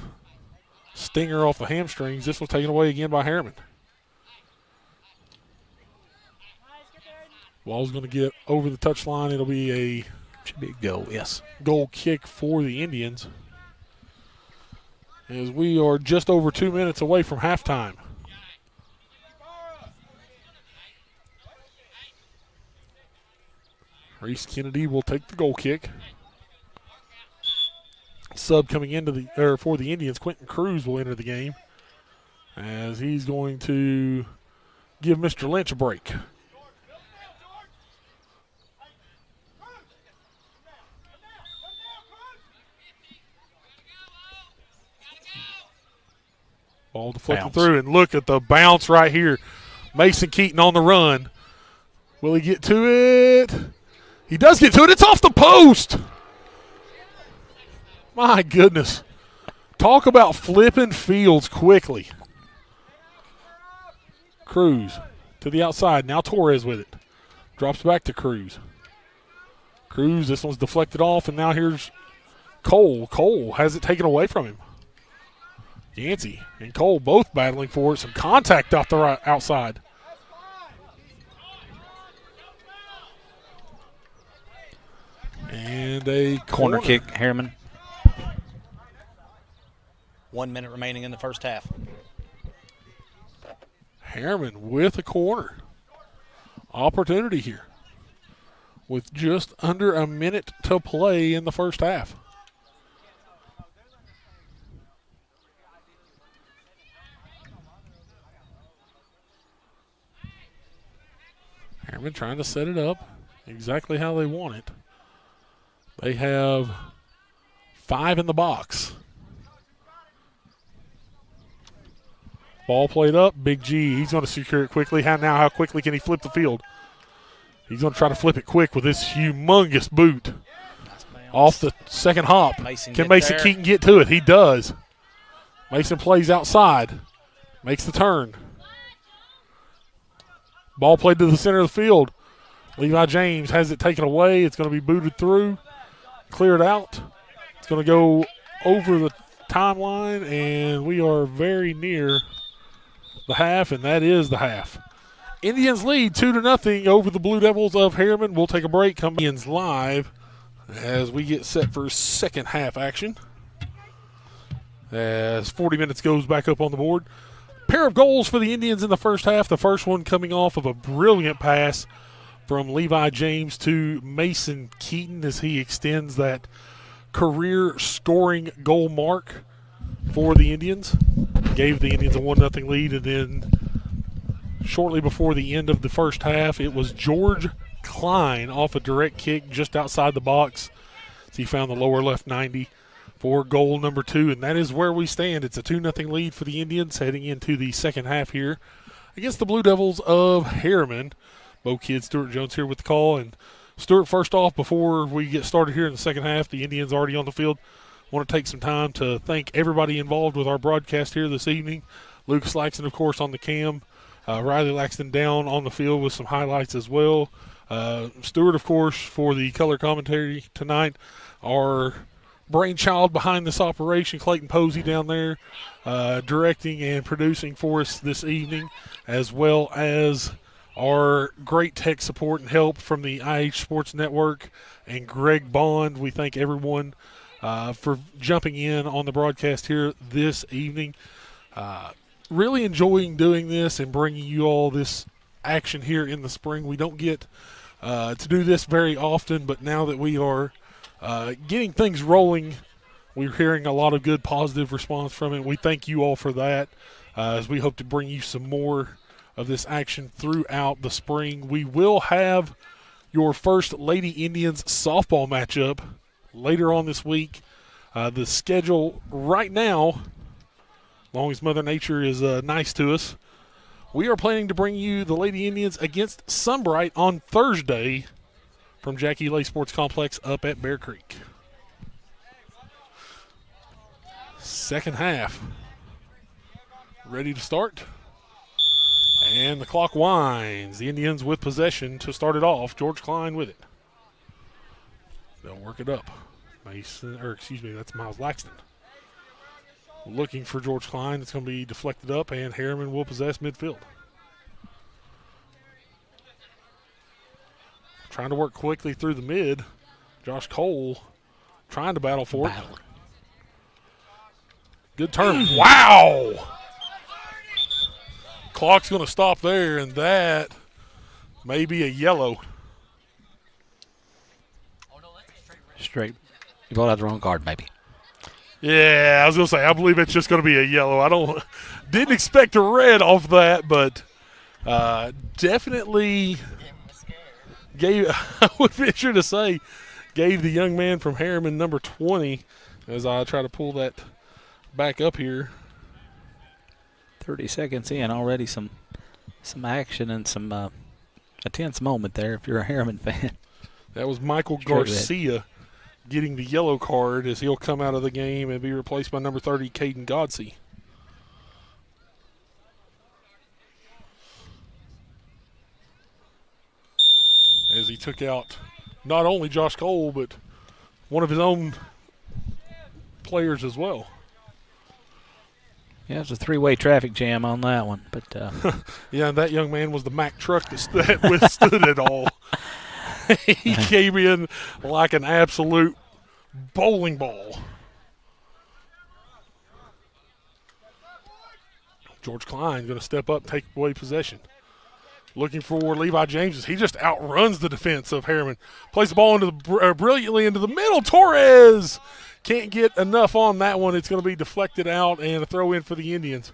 stinger off the hamstrings. This was taken away again by Harriman. Ball's going to get over the touchline. It'll be should be a goal, yes. Goal kick for the Indians. As we are just over 2 minutes away from halftime. Reese Kennedy will take the goal kick. Sub coming into for the Indians, Quentin Cruz will enter the game, as he's going to give Mr. Lynch a break. Ball deflected through, and look at the bounce right here. Mason Keaton on the run. Will he get to it? He does get to it. It's off the post. My goodness. Talk about flipping fields quickly. Cruz to the outside. Now Torres with it. Drops back to Cruz. Cruz, this one's deflected off, and now here's Cole. Cole has it taken away from him. Yancey and Cole both battling for it. Some contact off the outside. And a Corner kick, Harriman. 1 minute remaining in the first half. Harriman with a corner. Opportunity here. With just under a minute to play in the first half. Harriman trying to set it up exactly how they want it. They have 5 in the box. Ball played up. Big G, he's going to secure it quickly. How quickly can he flip the field? He's going to try to flip it quick with this humongous boot. Off the second hop. Can Mason Keaton get to it? He does. Mason plays outside. Makes the turn. Ball played to the center of the field. Levi James has it taken away. It's going to be booted through. Cleared out. It's going to go over the timeline, and we are very near the half, and that is the half. Indians lead 2-0 over the Blue Devils of Harriman. We'll take a break. Come Indians live as we get set for second half action. As 40 minutes goes back up on the board. Pair of goals for the Indians in the first half. The first one coming off of a brilliant pass from Levi James to Mason Keaton as he extends that career scoring goal mark for the Indians. Gave the Indians a 1-0 lead, and then shortly before the end of the first half, it was George Klein off a direct kick just outside the box. So he found the lower left 90 for goal number 2, and that is where we stand. It's a 2-0 lead for the Indians heading into the second half here against the Blue Devils of Harriman. Bo Kidd, Stuart Jones here with the call. And Stuart, first off, before we get started here in the second half, the Indians already on the field. Want to take some time to thank everybody involved with our broadcast here this evening. Lucas Laxton, of course, on the cam. Riley Laxton down on the field with some highlights as well. Stewart, of course, for the color commentary tonight. Our brainchild behind this operation, Clayton Posey, down there directing and producing for us this evening, as well as our great tech support and help from the IH Sports Network and Greg Bond. We thank everyone for jumping in on the broadcast here this evening. Really enjoying doing this and bringing you all this action here in the spring. We don't get to do this very often, but now that we are getting things rolling, we're hearing a lot of good positive response from it. We thank you all for that, as we hope to bring you some more of this action throughout the spring. We will have your first Lady Indians softball matchup later on this week. The schedule right now, as long as Mother Nature is nice to us, we are planning to bring you the Lady Indians against Sunbright on Thursday from Jackie Lay Sports Complex up at Bear Creek. Second half ready to start. And the clock winds. The Indians with possession to start it off. George Klein with it. They'll work it up. That's Miles Laxton. Looking for George Klein. It's going to be deflected up, and Harriman will possess midfield. Trying to work quickly through the mid. Josh Cole trying to battle for it. Good turn. Wow! Clock's going to stop there, and that may be a yellow. Straight. You brought out the wrong card, maybe. Yeah, I was going to say, I believe it's just going to be a yellow. Didn't expect a red off that, but definitely gave, I would venture to say, gave the young man from Harriman number 20, as I try to pull that back up here. 30 seconds in, already some action and some a tense moment there if you're a Harriman fan. That was Michael Garcia getting the yellow card as he'll come out of the game and be replaced by number 30, Caden Godsey. As he took out not only Josh Cole, but one of his own players as well. Yeah, it was a three-way traffic jam on that one. But yeah, and that young man was the Mack truck that withstood it all. He came in like an absolute bowling ball. George Klein going to step up, take away possession. Looking for Levi James. He just outruns the defense of Harriman. Plays the ball into brilliantly into the middle. Torres can't get enough on that one. It's going to be deflected out and a throw in for the Indians.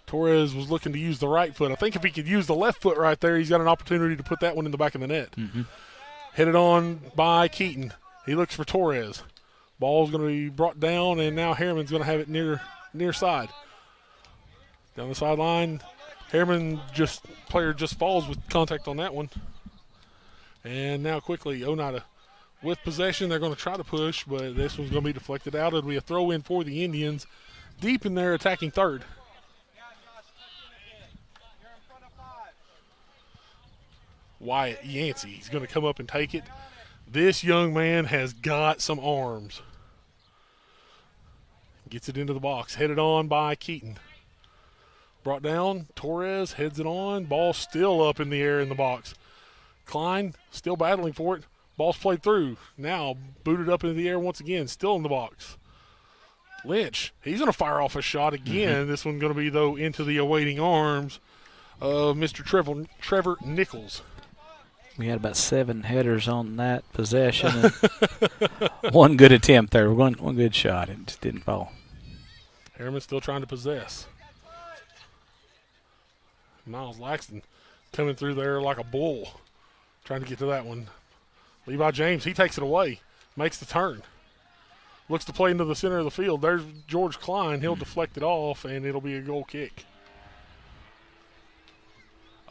Torres was looking to use the right foot. I think if he could use the left foot right there, he's got an opportunity to put that one in the back of the net. Mm-hmm. Headed on by Keaton. He looks for Torres. Ball's going to be brought down, and now Harriman's going to have it near side. Down the sideline, Harriman player just falls with contact on that one. And now quickly, Oneida with possession. They're going to try to push, but this one's going to be deflected out. It'll be a throw in for the Indians deep in their attacking third. Wyatt Yancey, he's going to come up and take it. This young man has got some arms. Gets it into the box, headed on by Keaton. Brought down, Torres heads it on. Ball still up in the air in the box. Klein still battling for it. Ball's played through. Now booted up into the air once again, still in the box. Lynch, he's going to fire off a shot again. Mm-hmm. This one going to be, though, into the awaiting arms of Mr. Trevor Nichols. We had about 7 headers on that possession. And one good attempt there, one good shot. It just didn't fall. Harriman still trying to possess. Miles Laxton coming through there like a bull, trying to get to that one. Levi James, he takes it away, makes the turn. Looks to play into the center of the field. There's George Klein. He'll deflect it off, and it'll be a goal kick.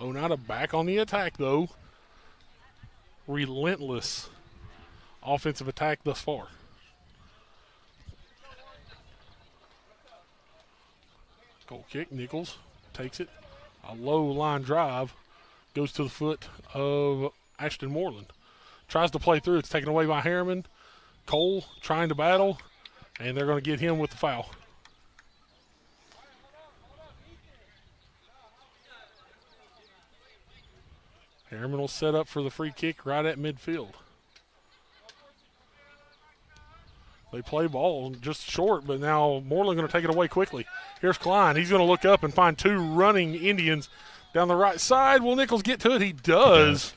Oneida back on the attack, though. Relentless offensive attack thus far. Goal kick. Nichols takes it. A low line drive goes to the foot of Ashton Moreland. Tries to play through. It's taken away by Harriman. Cole trying to battle, and they're going to get him with the foul. Harriman will set up for the free kick right at midfield. They play ball just short, but now Moreland going to take it away quickly. Here's Klein. He's going to look up and find two running Indians down the right side. Will Nichols get to it? He does,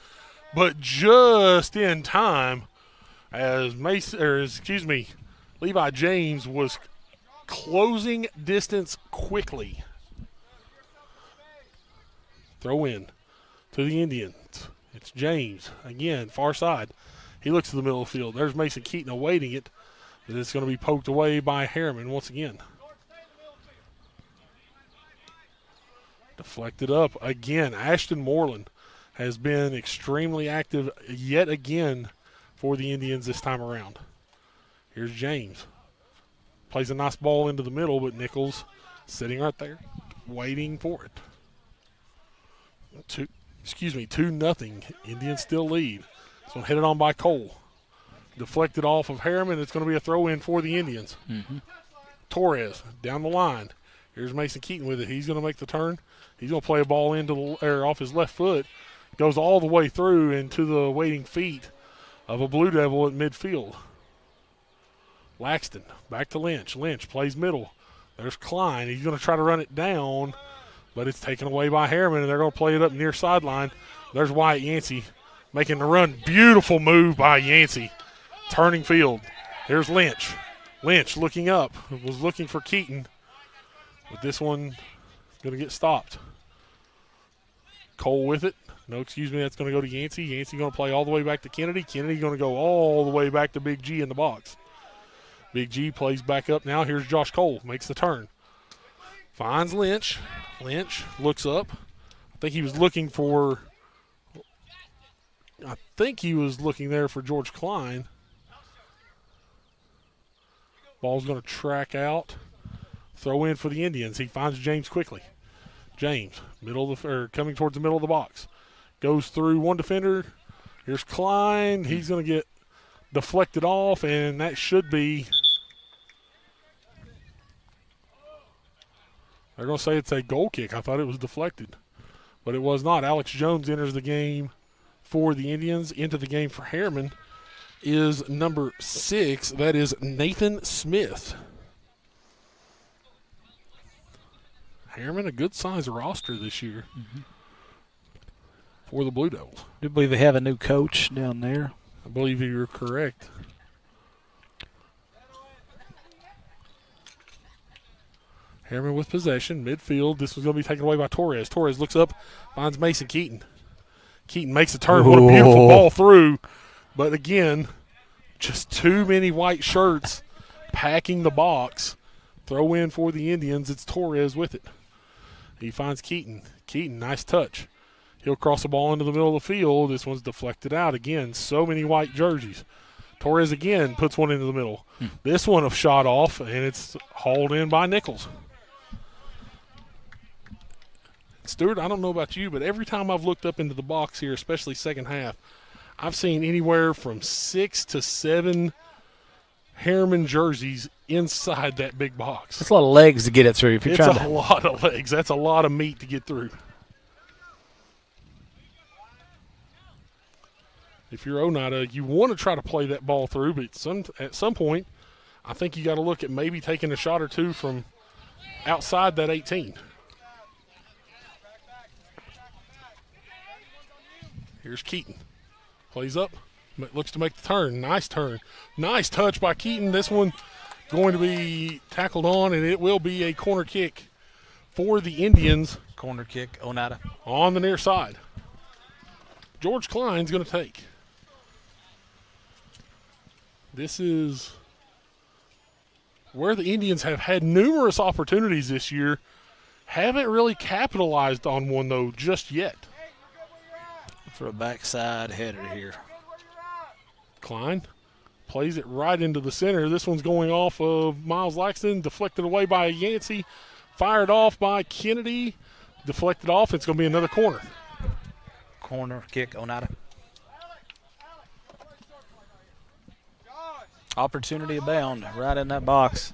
but just in time as Levi James was closing distance quickly. Throw in to the Indians. It's James again, far side. He looks to the middle of the field. There's Mason Keaton awaiting it. But it's going to be poked away by Harriman once again. Deflected up again. Ashton Moreland has been extremely active yet again for the Indians this time around. Here's James. Plays a nice ball into the middle, but Nichols sitting right there waiting for it. 2-0. Indians still lead. This one headed on by Cole. Deflected off of Harriman. It's going to be a throw-in for the Indians. Mm-hmm. Torres down the line. Here's Mason Keaton with it. He's going to make the turn. He's going to play a ball off his left foot. Goes all the way through into the waiting feet of a Blue Devil at midfield. Laxton back to Lynch. Lynch plays middle. There's Klein. He's going to try to run it down, but it's taken away by Harriman, and they're going to play it up near sideline. There's Wyatt Yancey making the run. Beautiful move by Yancey. Turning field. Here's Lynch. Lynch looking up. Was looking for Keaton. But this one is going to get stopped. Cole with it. No, excuse me. That's going to go to Yancey. Yancey going to play all the way back to Kennedy. Kennedy going to go all the way back to Big G in the box. Big G plays back up now. Here's Josh Cole. Makes the turn. Finds Lynch. Lynch looks up. I think he was looking there for George Klein. Ball's going to track out. Throw in for the Indians. He finds James quickly. James, coming towards the middle of the box. Goes through one defender. Here's Klein. He's going to get deflected off, and that should be. They're going to say it's a goal kick. I thought it was deflected, but it was not. Alex Jones enters the game for the Indians. Into the game for Harriman is number 6. That is Nathan Smith. Harriman, a good size roster this year for the Blue Devils. I do believe they have a new coach down there. I believe you're correct. Harriman with possession, midfield. This was going to be taken away by Torres. Torres looks up, finds Mason Keaton. Keaton makes a turn. What a beautiful ball through. But again, just too many white shirts packing the box. Throw in for the Indians. It's Torres with it. He finds Keaton. Keaton, nice touch. He'll cross the ball into the middle of the field. This one's deflected out. Again, so many white jerseys. Torres again puts one into the middle. This one have shot off, and it's hauled in by Nichols. Stuart, I don't know about you, but every time I've looked up into the box here, especially second half, I've seen anywhere from 6 to 7 Harriman jerseys inside that big box. That's a lot of legs to get it through. It's a lot of legs. That's a lot of meat to get through. If you're Oneida, you want to try to play that ball through, but at some point, I think you got to look at maybe taking a shot or two from outside that 18. Here's Keaton. Plays up. Looks to make the turn. Nice turn. Nice touch by Keaton. This one going to be tackled on, and it will be a corner kick for the Indians. Corner kick, Oneida. On the near side. George Klein's going to take. This is where the Indians have had numerous opportunities this year. Haven't really capitalized on one, though, just yet. For a backside header here. Klein Plays it right into the center. This one's going off of Miles Laxton, deflected away by Yancey, fired off by Kennedy, deflected off. It's going to be another corner. Corner kick, Oneida. Opportunity abound right in that box.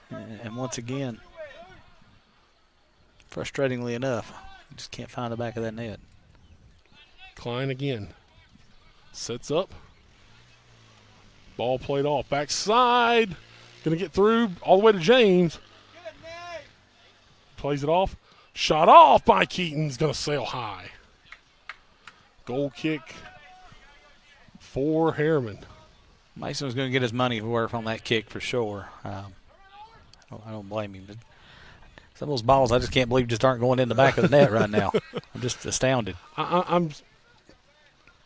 And once again, frustratingly enough, just can't find the back of that net. Klein again. Sets up. Ball played off. Backside. Going to get through all the way to James. Plays it off. Shot off by Keaton's going to sail high. Goal kick for Harriman. Mason was going to get his money worth on that kick for sure. I don't blame him. But some of those balls I just can't believe just aren't going in the back of the net right now. I'm just astounded.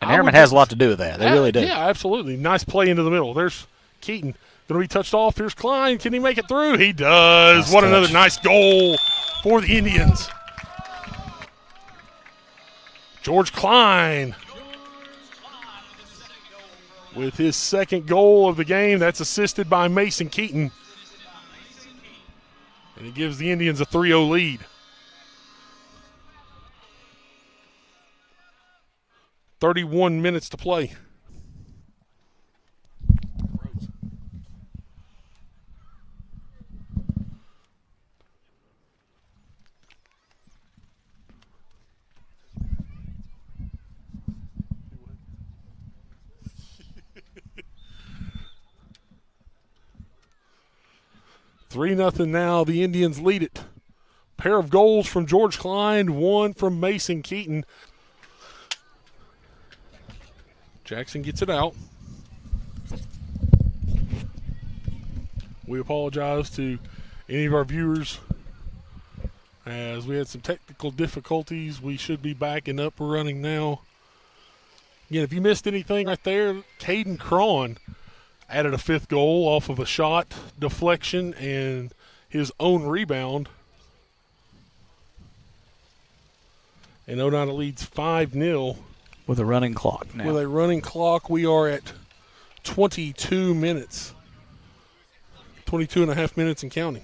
And Harriman has a lot to do with that. They really do. Yeah, absolutely. Nice play into the middle. There's Keaton. Going to be touched off. Here's Klein. Can he make it through? He does. Nice What touch. Another nice goal for the Indians. George Klein with his second goal of the game. That's assisted by Mason Keaton. And it gives the Indians a 3-0 lead. 31 minutes to play. Three 0 now. The Indians lead it. Pair of goals from George Klein, one from Mason Keaton. Jackson gets it out. We apologize to any of our viewers as we had some technical difficulties. We should be back and up and running now. Again, if you missed anything right there, Caden Cron added a fifth goal off of a shot, deflection, and his own rebound. And Oneida leads 5-0. With a running clock now. With a running clock, we are at 22 minutes. 22 and a half minutes and counting.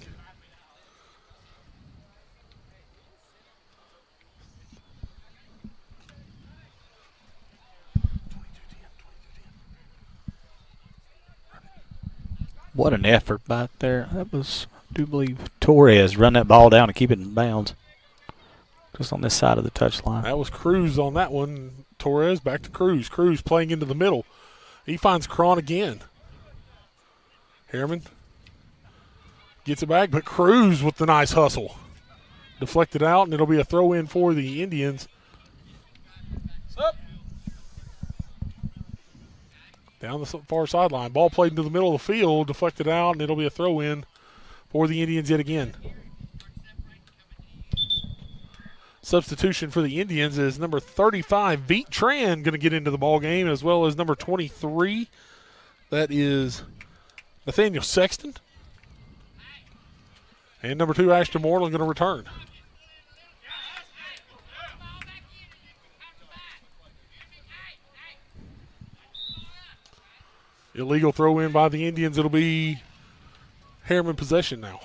What an effort back there. That was, I do believe, Torres run that ball down and keep it in bounds. Just on this side of the touchline. That was Cruz on that one. Torres back to Cruz. Cruz playing into the middle. He finds Cron again. Harriman gets it back, but Cruz with the nice hustle. Deflected out, and it'll be a throw-in for the Indians. Down the far sideline. Ball played into the middle of the field, deflected out, and it'll be a throw-in for the Indians yet again. Substitution for the Indians is number 35, Veet Tran, going to get into the ball game, as well as number 23. That is Nathaniel Sexton. And number 2, Ashton Moreland, going to return. Illegal throw in by the Indians. It'll be Harriman possession now.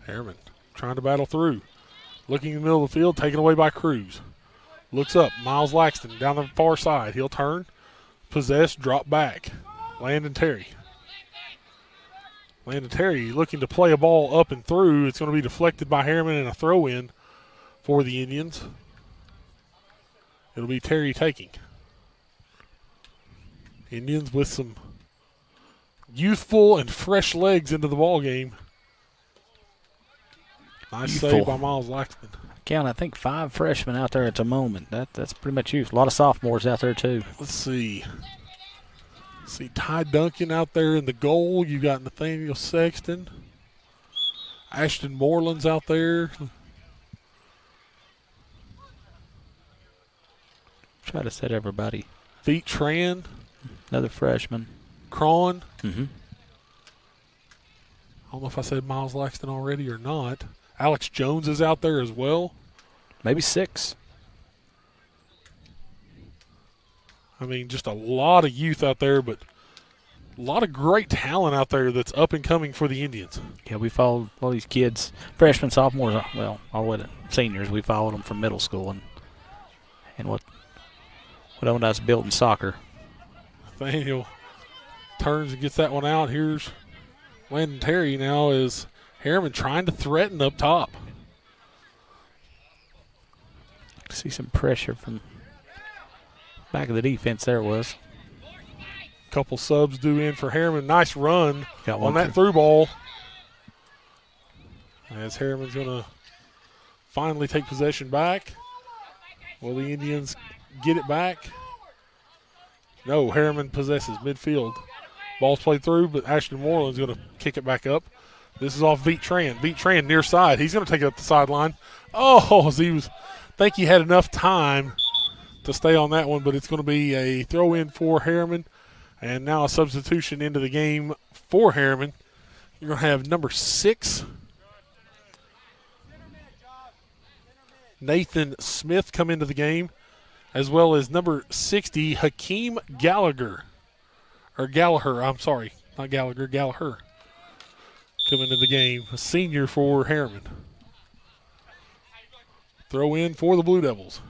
Harriman trying to battle through. Looking in the middle of the field, taken away by Cruz. Looks up. Miles Laxton down the far side. He'll turn. Possess, drop back. Landon Terry. Landon Terry looking to play a ball up and through. It's going to be deflected by Harriman and a throw-in for the Indians. It'll be Terry taking. Indians with some youthful and fresh legs into the ball game. Nice save by Miles Laxton. Count, I think 5 freshmen out there at the moment. That's pretty much youth. A lot of sophomores out there too. Let's see. See Ty Duncan out there in the goal. You got Nathaniel Sexton. Ashton Moreland's out there. Try to set everybody. Veet Tran. Another freshman. Cron. Mm-hmm. don't know if I said Miles Laxton already or not. Alex Jones is out there as well. Maybe 6. I mean, just a lot of youth out there, but a lot of great talent out there that's up and coming for the Indians. Yeah, we followed all these kids, freshmen, sophomores, well, all the seniors. We followed them from middle school and what Oneida's built in soccer. Nathaniel turns and gets that one out. Here's Landon Terry now as Harriman trying to threaten up top. See some pressure from back of the defense. There it was. Couple subs due in for Harriman. Nice run Got on one that through ball. As Harriman's going to finally take possession back. Will the Indians get it back? No, Harriman possesses midfield. Ball's played through, but Ashton Moreland's going to kick it back up. This is off Veet Tran. Veet Tran near side. He's going to take it up the sideline. Oh, think he had enough time to stay on that one, but it's going to be a throw in for Harriman. And now a substitution into the game for Harriman. You're going to have number 6, Nathan Smith, come into the game, as well as number 60, Hakeem Gallagher. Or Gallagher, I'm sorry. Not Gallagher, Gallagher. Come into the game, a senior for Harriman. Throw in for the Blue Devils.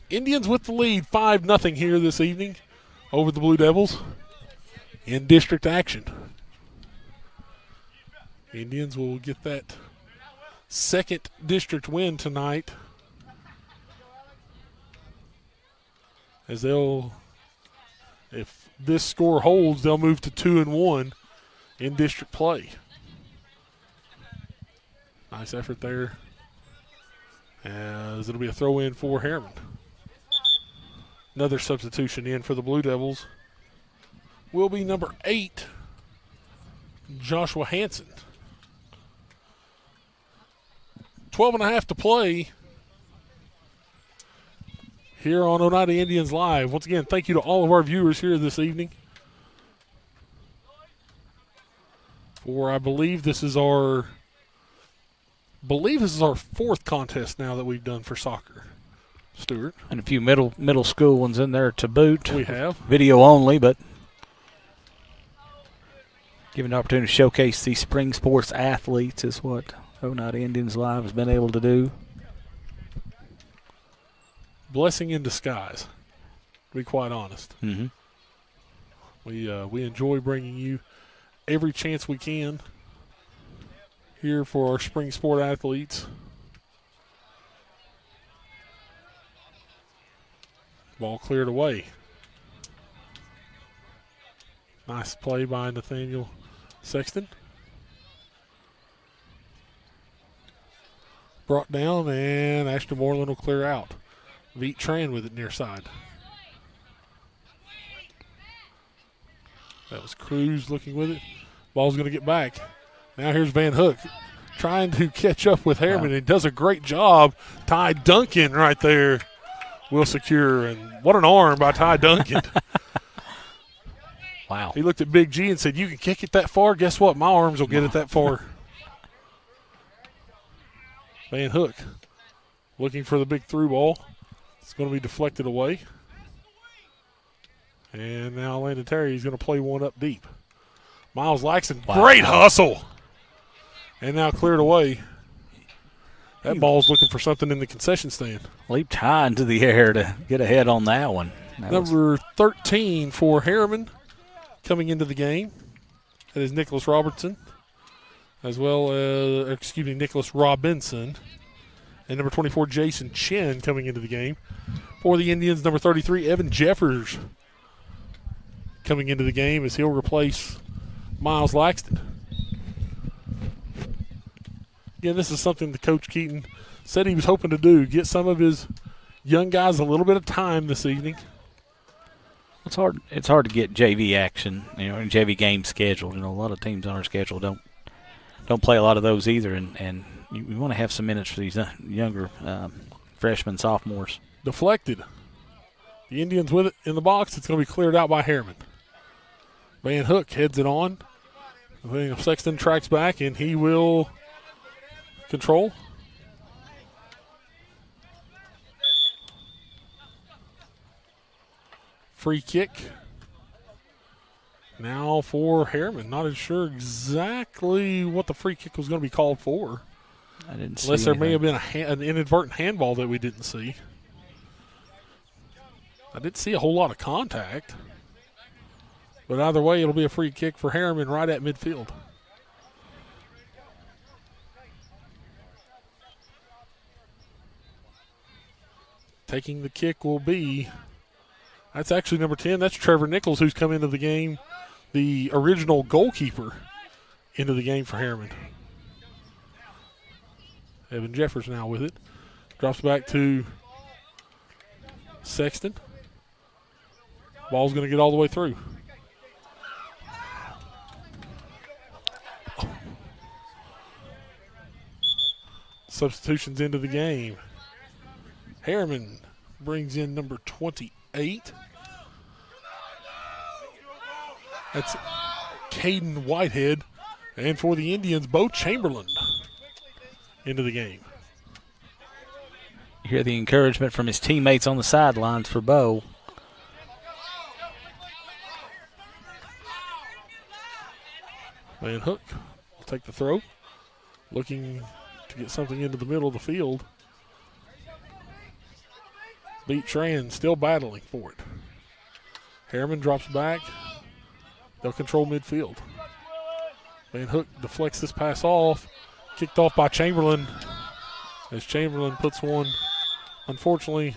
Indians with the lead, 5-0 here this evening over the Blue Devils in district action. Indians will get that second district win tonight, as if this score holds, they'll move to 2-1 in district play. Nice effort there, as it'll be a throw in for Harriman. Another substitution in for the Blue Devils will be number 8, Joshua Hansen. 12.5 to play here on Oneida Indians Live. Once again, thank you to all of our viewers here this evening. I believe this is our 4th contest now that we've done for soccer. Stuart. And a few middle school ones in there to boot. We have. Video only, but giving an opportunity to showcase these spring sports athletes is what Oneida Indians Live has been able to do. Blessing in disguise, to be quite honest. Mm-hmm. We enjoy bringing you every chance we can here for our spring sport athletes. Ball cleared away. Nice play by Nathaniel Sexton. Brought down, and Ashton Moreland will clear out. Veet Tran with it near side. That was Cruz looking with it. Ball's going to get back. Now here's Van Hook trying to catch up with Harriman, and does a great job. Ty Duncan right there will secure, and what an arm by Ty Duncan. Wow. He looked at Big G and said, "You can kick it that far? Guess what? My arms will get it that far." Van Hook looking for the big through ball. It's going to be deflected away. And now Landon Terry is going to play one up deep. Miles Laxton, great hustle. And now cleared away. That ball's looking for something in the concession stand. Leaped high into the air to get ahead on that one. Number 13 for Harriman coming into the game. That is Nicholas Robertson, as well as, Nicholas Robinson. And number 24, Jason Chen, coming into the game. For the Indians, number 33, Evan Jeffers, coming into the game as he'll replace Miles Laxton. Again, this is something that Coach Keaton said he was hoping to do, get some of his young guys a little bit of time this evening. It's hard to get JV action, and JV games scheduled. A lot of teams on our schedule don't play a lot of those either, and you want to have some minutes for these younger freshmen, sophomores. Deflected. The Indians with it in the box. It's going to be cleared out by Harriman. Van Hook heads it on. I think Sexton tracks back, and he will control. Free kick. Now for Harriman. Not sure exactly what the free kick was going to be called for. I didn't see Unless there may anything. have been an inadvertent handball that we didn't see. I didn't see a whole lot of contact. But either way, it'll be a free kick for Harriman right at midfield. Taking the kick will be, that's actually number 10. That's Trevor Nichols, who's come into the game, the original goalkeeper into the game for Harriman. Evan Jeffers now with it. Drops back to Sexton. Ball's going to get all the way through. Substitutions into the game. Harriman brings in number 28. That's Caden Whitehead. And for the Indians, Bo Chamberlain into the game. You hear the encouragement from his teammates on the sidelines for Bo. Van Hook will take the throw. Looking to get something into the middle of the field. Beat Tran still battling for it. Harriman drops back. They'll control midfield. Van Hook deflects this pass off. Kicked off by Chamberlain. As Chamberlain puts one, unfortunately,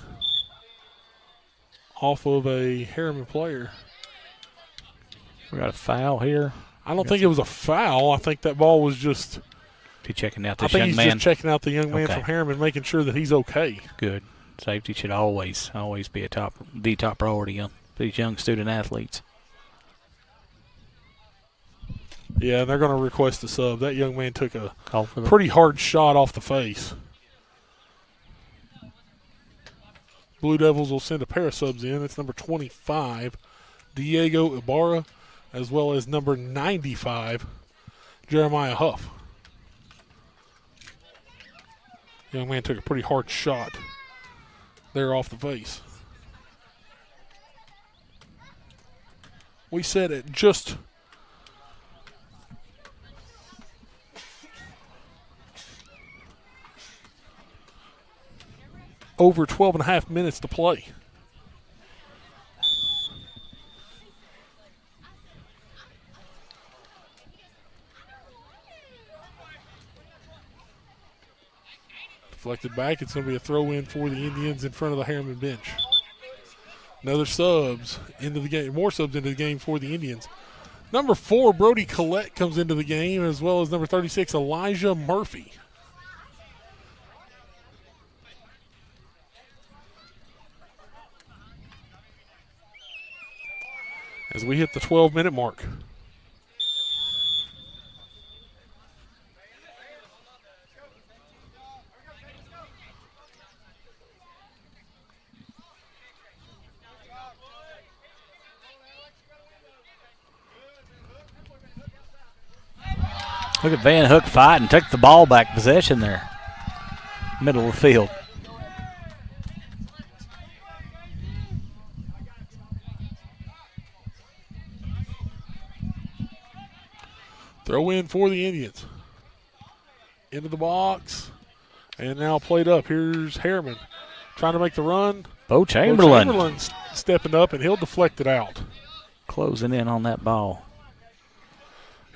off of a Harriman player. We got a foul here. I don't think it was a foul. I think that ball was just. He checking out I this think young he's man. just checking out the young man Okay. from Harriman, making sure that he's okay. Good. Safety should always be the top priority on these young student athletes. Yeah, and they're going to request a sub. That young man took a Call for the pretty hard shot off the face. Blue Devils will send a pair of subs in. It's number 25, Diego Ibarra, as well as number 95, Jeremiah Huff. Young man took a pretty hard shot there off the face. We said it just over 12 and a half minutes to play. Deflected back. It's going to be a throw in for the Indians in front of the Harriman bench. Another subs into the game. More subs into the game for the Indians. Number 4, Brody Collette comes into the game, as well as number 36, Elijah Murphy. As we hit the 12-minute mark. Look at Van Hook fight and took the ball back possession there. Middle of the field. Throw in for the Indians. Into the box. And now played up. Here's Harriman trying to make the run. Bo Chamberlain. Chamberlain's stepping up, and he'll deflect it out. Closing in on that ball.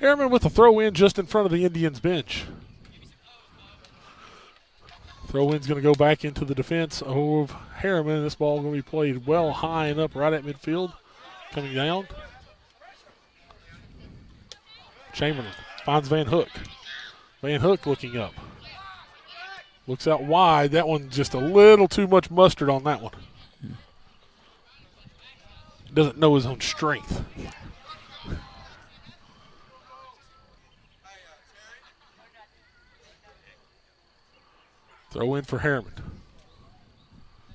Harriman with a throw in just in front of the Indians bench. Throw in's going to go back into the defense of Harriman. This ball going to be played well high and up right at midfield. Coming down. Chamberlain finds Van Hook. Van Hook looking up. Looks out wide. That one just a little too much mustard on that one. Doesn't know his own strength. Throw in for Harriman.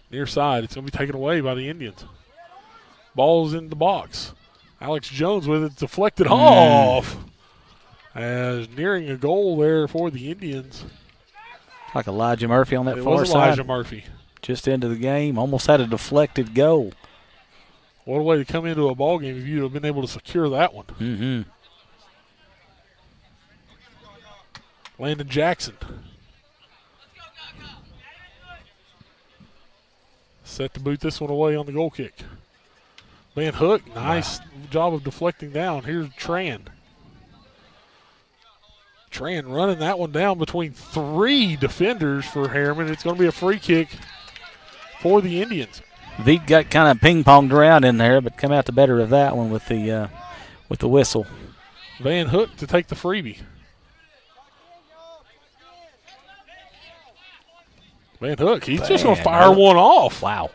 Near side. It's going to be taken away by the Indians. Ball's in the box. Alex Jones with it deflected off. As nearing a goal there for the Indians. Like Elijah Murphy on that It far was side. Elijah Murphy. Just into the game. Almost had a deflected goal. What a way to come into a ball game if you'd have been able to secure that one. Mm-hmm. Landon Jackson. Set to boot this one away on the goal kick. Van Hook, nice job of deflecting down. Here's Tran. Tran running that one down between 3 defenders for Harriman. It's going to be a free kick for the Indians. Veet got kind of ping-ponged around in there, but come out the better of that one with the whistle. Van Hook to take the freebie. Van Hook, he's just going to fire one off. Wow.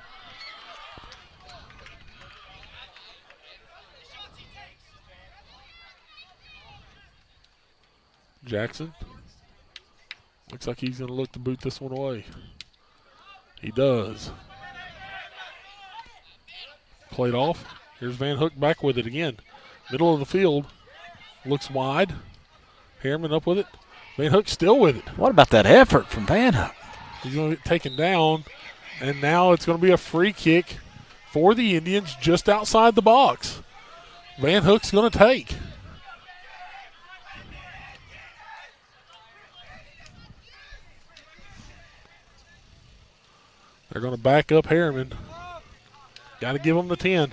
Jackson. Looks like he's going to look to boot this one away. He does. Played off. Here's Van Hook back with it again. Middle of the field. Looks wide. Harriman up with it. Van Hook still with it. What about that effort from Van Hook? He's going to get taken down. And now it's going to be a free kick for the Indians just outside the box. Van Hook's going to take. They're going to back up Harriman. Got to give them the 10.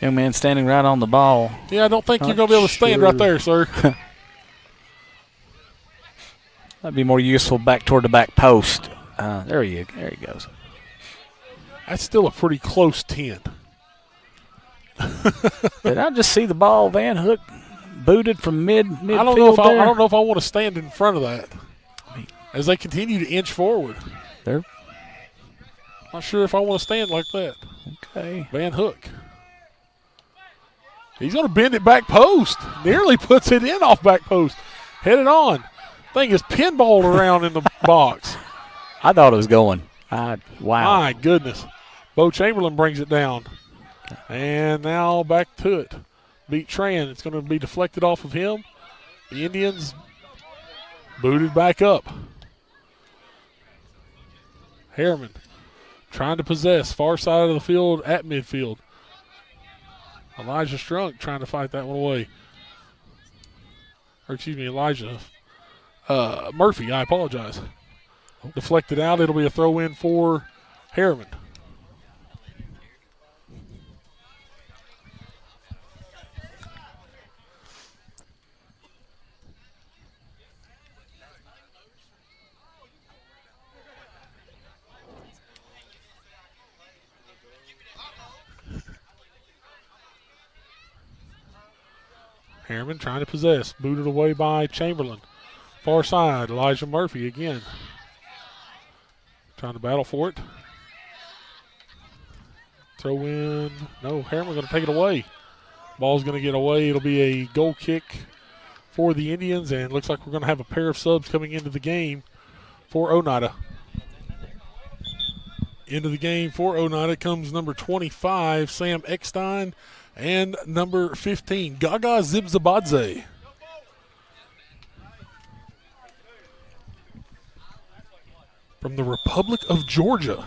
Young man standing right on the ball. Yeah, I don't think you're going to be able to stand right there, sir. That'd be more useful back toward the back post. There he goes. That's still a pretty close 10. Did I just see the ball? Van Hook booted from midfield. I don't know if I want to stand in front of that as they continue to inch forward. They're not sure if I want to stand like that. okay. Van Hook. He's going to bend it back post. Nearly puts it in off back post. Headed on. Thing is pinballed around in the box. I thought it was going. Wow. My goodness. Bo Chamberlain brings it down. And now back to it. Beat Tran. It's going to be deflected off of him. The Indians booted back up. Harriman trying to possess far side of the field at midfield. Elijah Strunk trying to fight that one away. Or excuse me, Elijah Murphy, I apologize. Deflected out. It'll be a throw in for Harriman. Harriman trying to possess. Booted away by Chamberlain. Far side, Elijah Murphy again. Trying to battle for it. Throw in. No, Harriman going to take it away. Ball's going to get away. It'll be a goal kick for the Indians, and looks like we're going to have a pair of subs coming into the game for Oneida. Into the game for Oneida comes number 25, Sam Eckstein, and number 15, Gaga Zibzabadze. From the Republic of Georgia.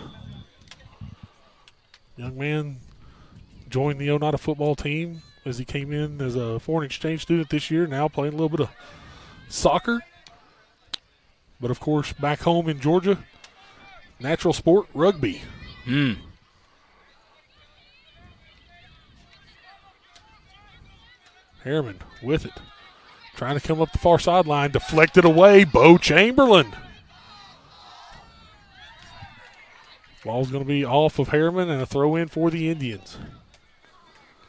Young man joined the Oneida football team as he came in as a foreign exchange student this year, now playing a little bit of soccer. But, of course, back home in Georgia, natural sport, rugby. Harriman with it. Trying to come up the far sideline. Deflected away. Bo Chamberlain. Ball's going to be off of Harriman and a throw in for the Indians.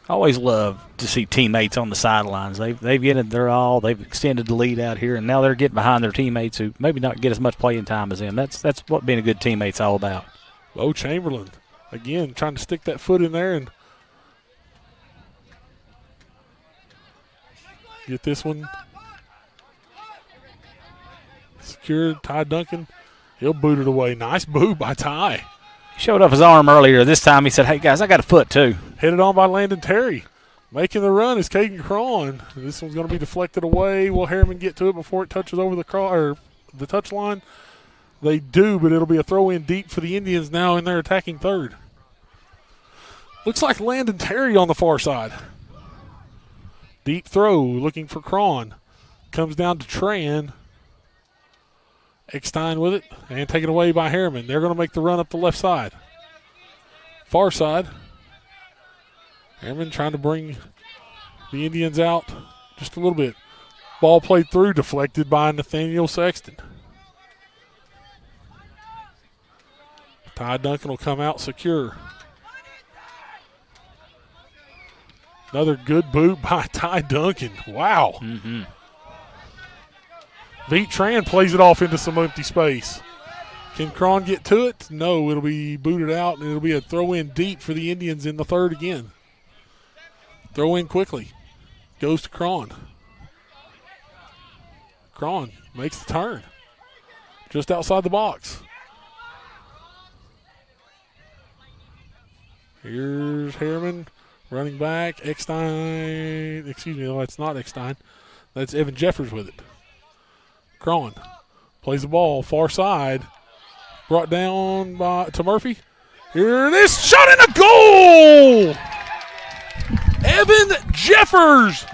I always love to see teammates on the sidelines. They've given their all. They've extended the lead out here, and now they're getting behind their teammates who maybe not get as much playing time as them. That's what being a good teammate's all about. Bo Chamberlain, again, trying to stick that foot in there and get this one secured. Ty Duncan, he'll boot it away. Nice boot by Ty. Showed off his arm earlier. This time he said, hey, guys, I got a foot too. Headed on by Landon Terry. Making the run is Caden Cron. This one's going to be deflected away. Will Harriman get to it before it touches over the touch line? They do, but it'll be a throw in deep for the Indians now in their attacking third. Looks like Landon Terry on the far side. Deep throw, looking for Cron. Comes down to Tran. Eckstein with it, and taken away by Harriman. They're going to make the run up the left side. Far side. Harriman trying to bring the Indians out just a little bit. Ball played through, deflected by Nathaniel Sexton. Ty Duncan will come out secure. Another good boot by Ty Duncan. Wow. Mm-hmm. Veet Tran plays it off into some empty space. Can Cron get to it? No, it'll be booted out, and it'll be a throw-in deep for the Indians in the third again. Throw in quickly. Goes to Cron. Cron makes the turn. Just outside the box. Here's Harriman running back. Eckstein. Excuse me, no, that's not Eckstein. That's Evan Jeffers with it. Cron plays the ball far side. Brought down to Murphy. Here it is. Shot in a goal! Evan Jeffers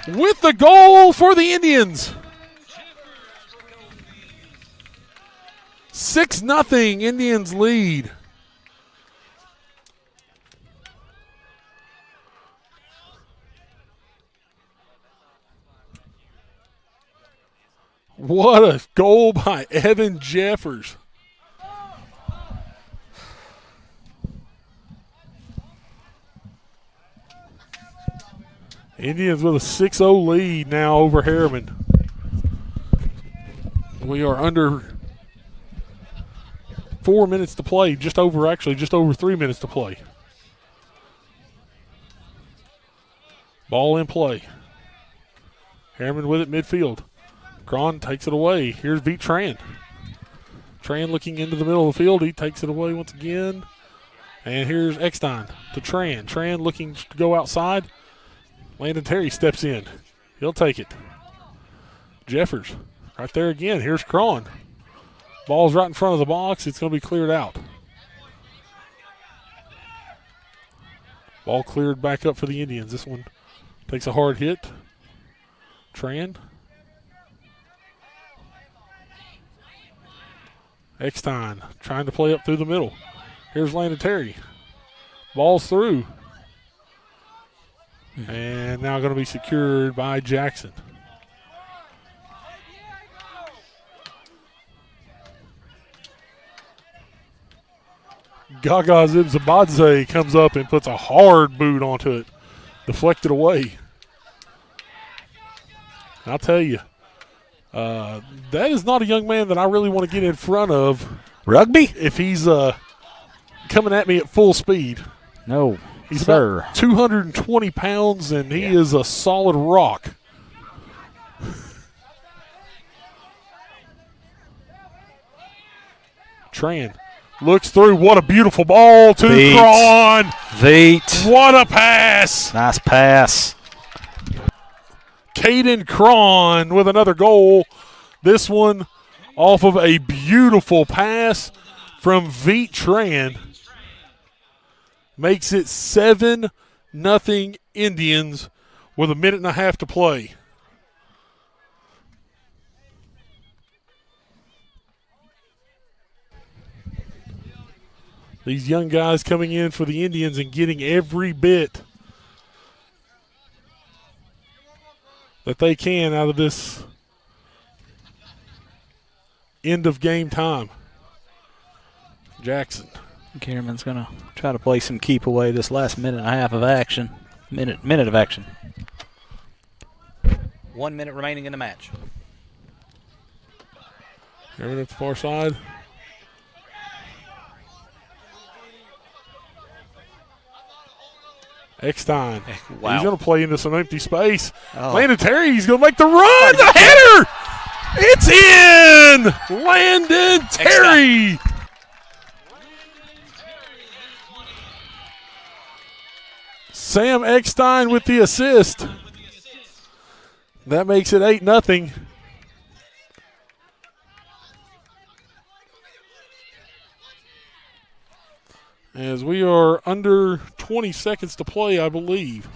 with the goal for the Indians. 6-0 Indians lead. What a goal by Evan Jeffers. Indians with a 6-0 lead now over Harriman. We are under 4 minutes to play, just over 3 minutes to play. Ball in play. Harriman with it midfield. Cron takes it away. Here's Veet Tran. Tran looking into the middle of the field. He takes it away once again. And here's Eckstein to Tran. Tran looking to go outside. Landon Terry steps in. He'll take it. Jeffers right there again. Here's Cron. Ball's right in front of the box. It's going to be cleared out. Ball cleared back up for the Indians. This one takes a hard hit. Tran. Eckstein trying to play up through the middle. Here's Landon Terry. Ball's through. And now going to be secured by Jackson. Gaga Zibzabadze comes up and puts a hard boot onto it. Deflected away. I'll tell you, that is not a young man that I really want to get in front of. Rugby? If he's coming at me at full speed. No, He's sir. about 220 pounds, and he is a solid rock. Tran looks through. What a beautiful ball to Cron. Veet. What a pass. Nice pass. Caden Cron with another goal. This one off of a beautiful pass from Veet Tran. Makes it 7-0 Indians with 1.5 minutes to play. These young guys coming in for the Indians and getting every bit that they can out of this end of game time. Jackson. Harriman's going to try to play some keep away this last minute and a half of action. Minute of action. 1 minute remaining in the match. Harriman at the far side. Eckstein. Wow. He's going to play into some empty space. Oh. Landon Terry, he's going to make the run. The header. It's in. Landon Terry. Sam Eckstein with the assist. That makes it 8-0. As we are under 20 seconds to play, I believe.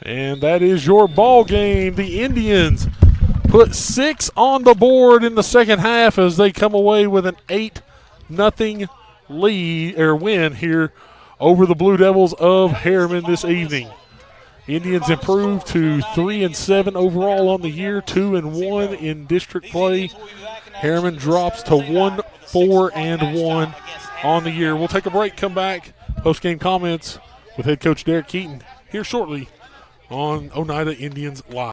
And that is your ball game. The Indians put 6 on the board in the second half as they come away with an 8-0 lead or win here over the Blue Devils of Harriman this evening. Indians improved to 3-7 overall on the year, 2-1 in district play. Harriman drops to 1-4-1 on the year. We'll take a break, come back, post-game comments with head coach Derek Keaton here shortly on Oneida Indians Live.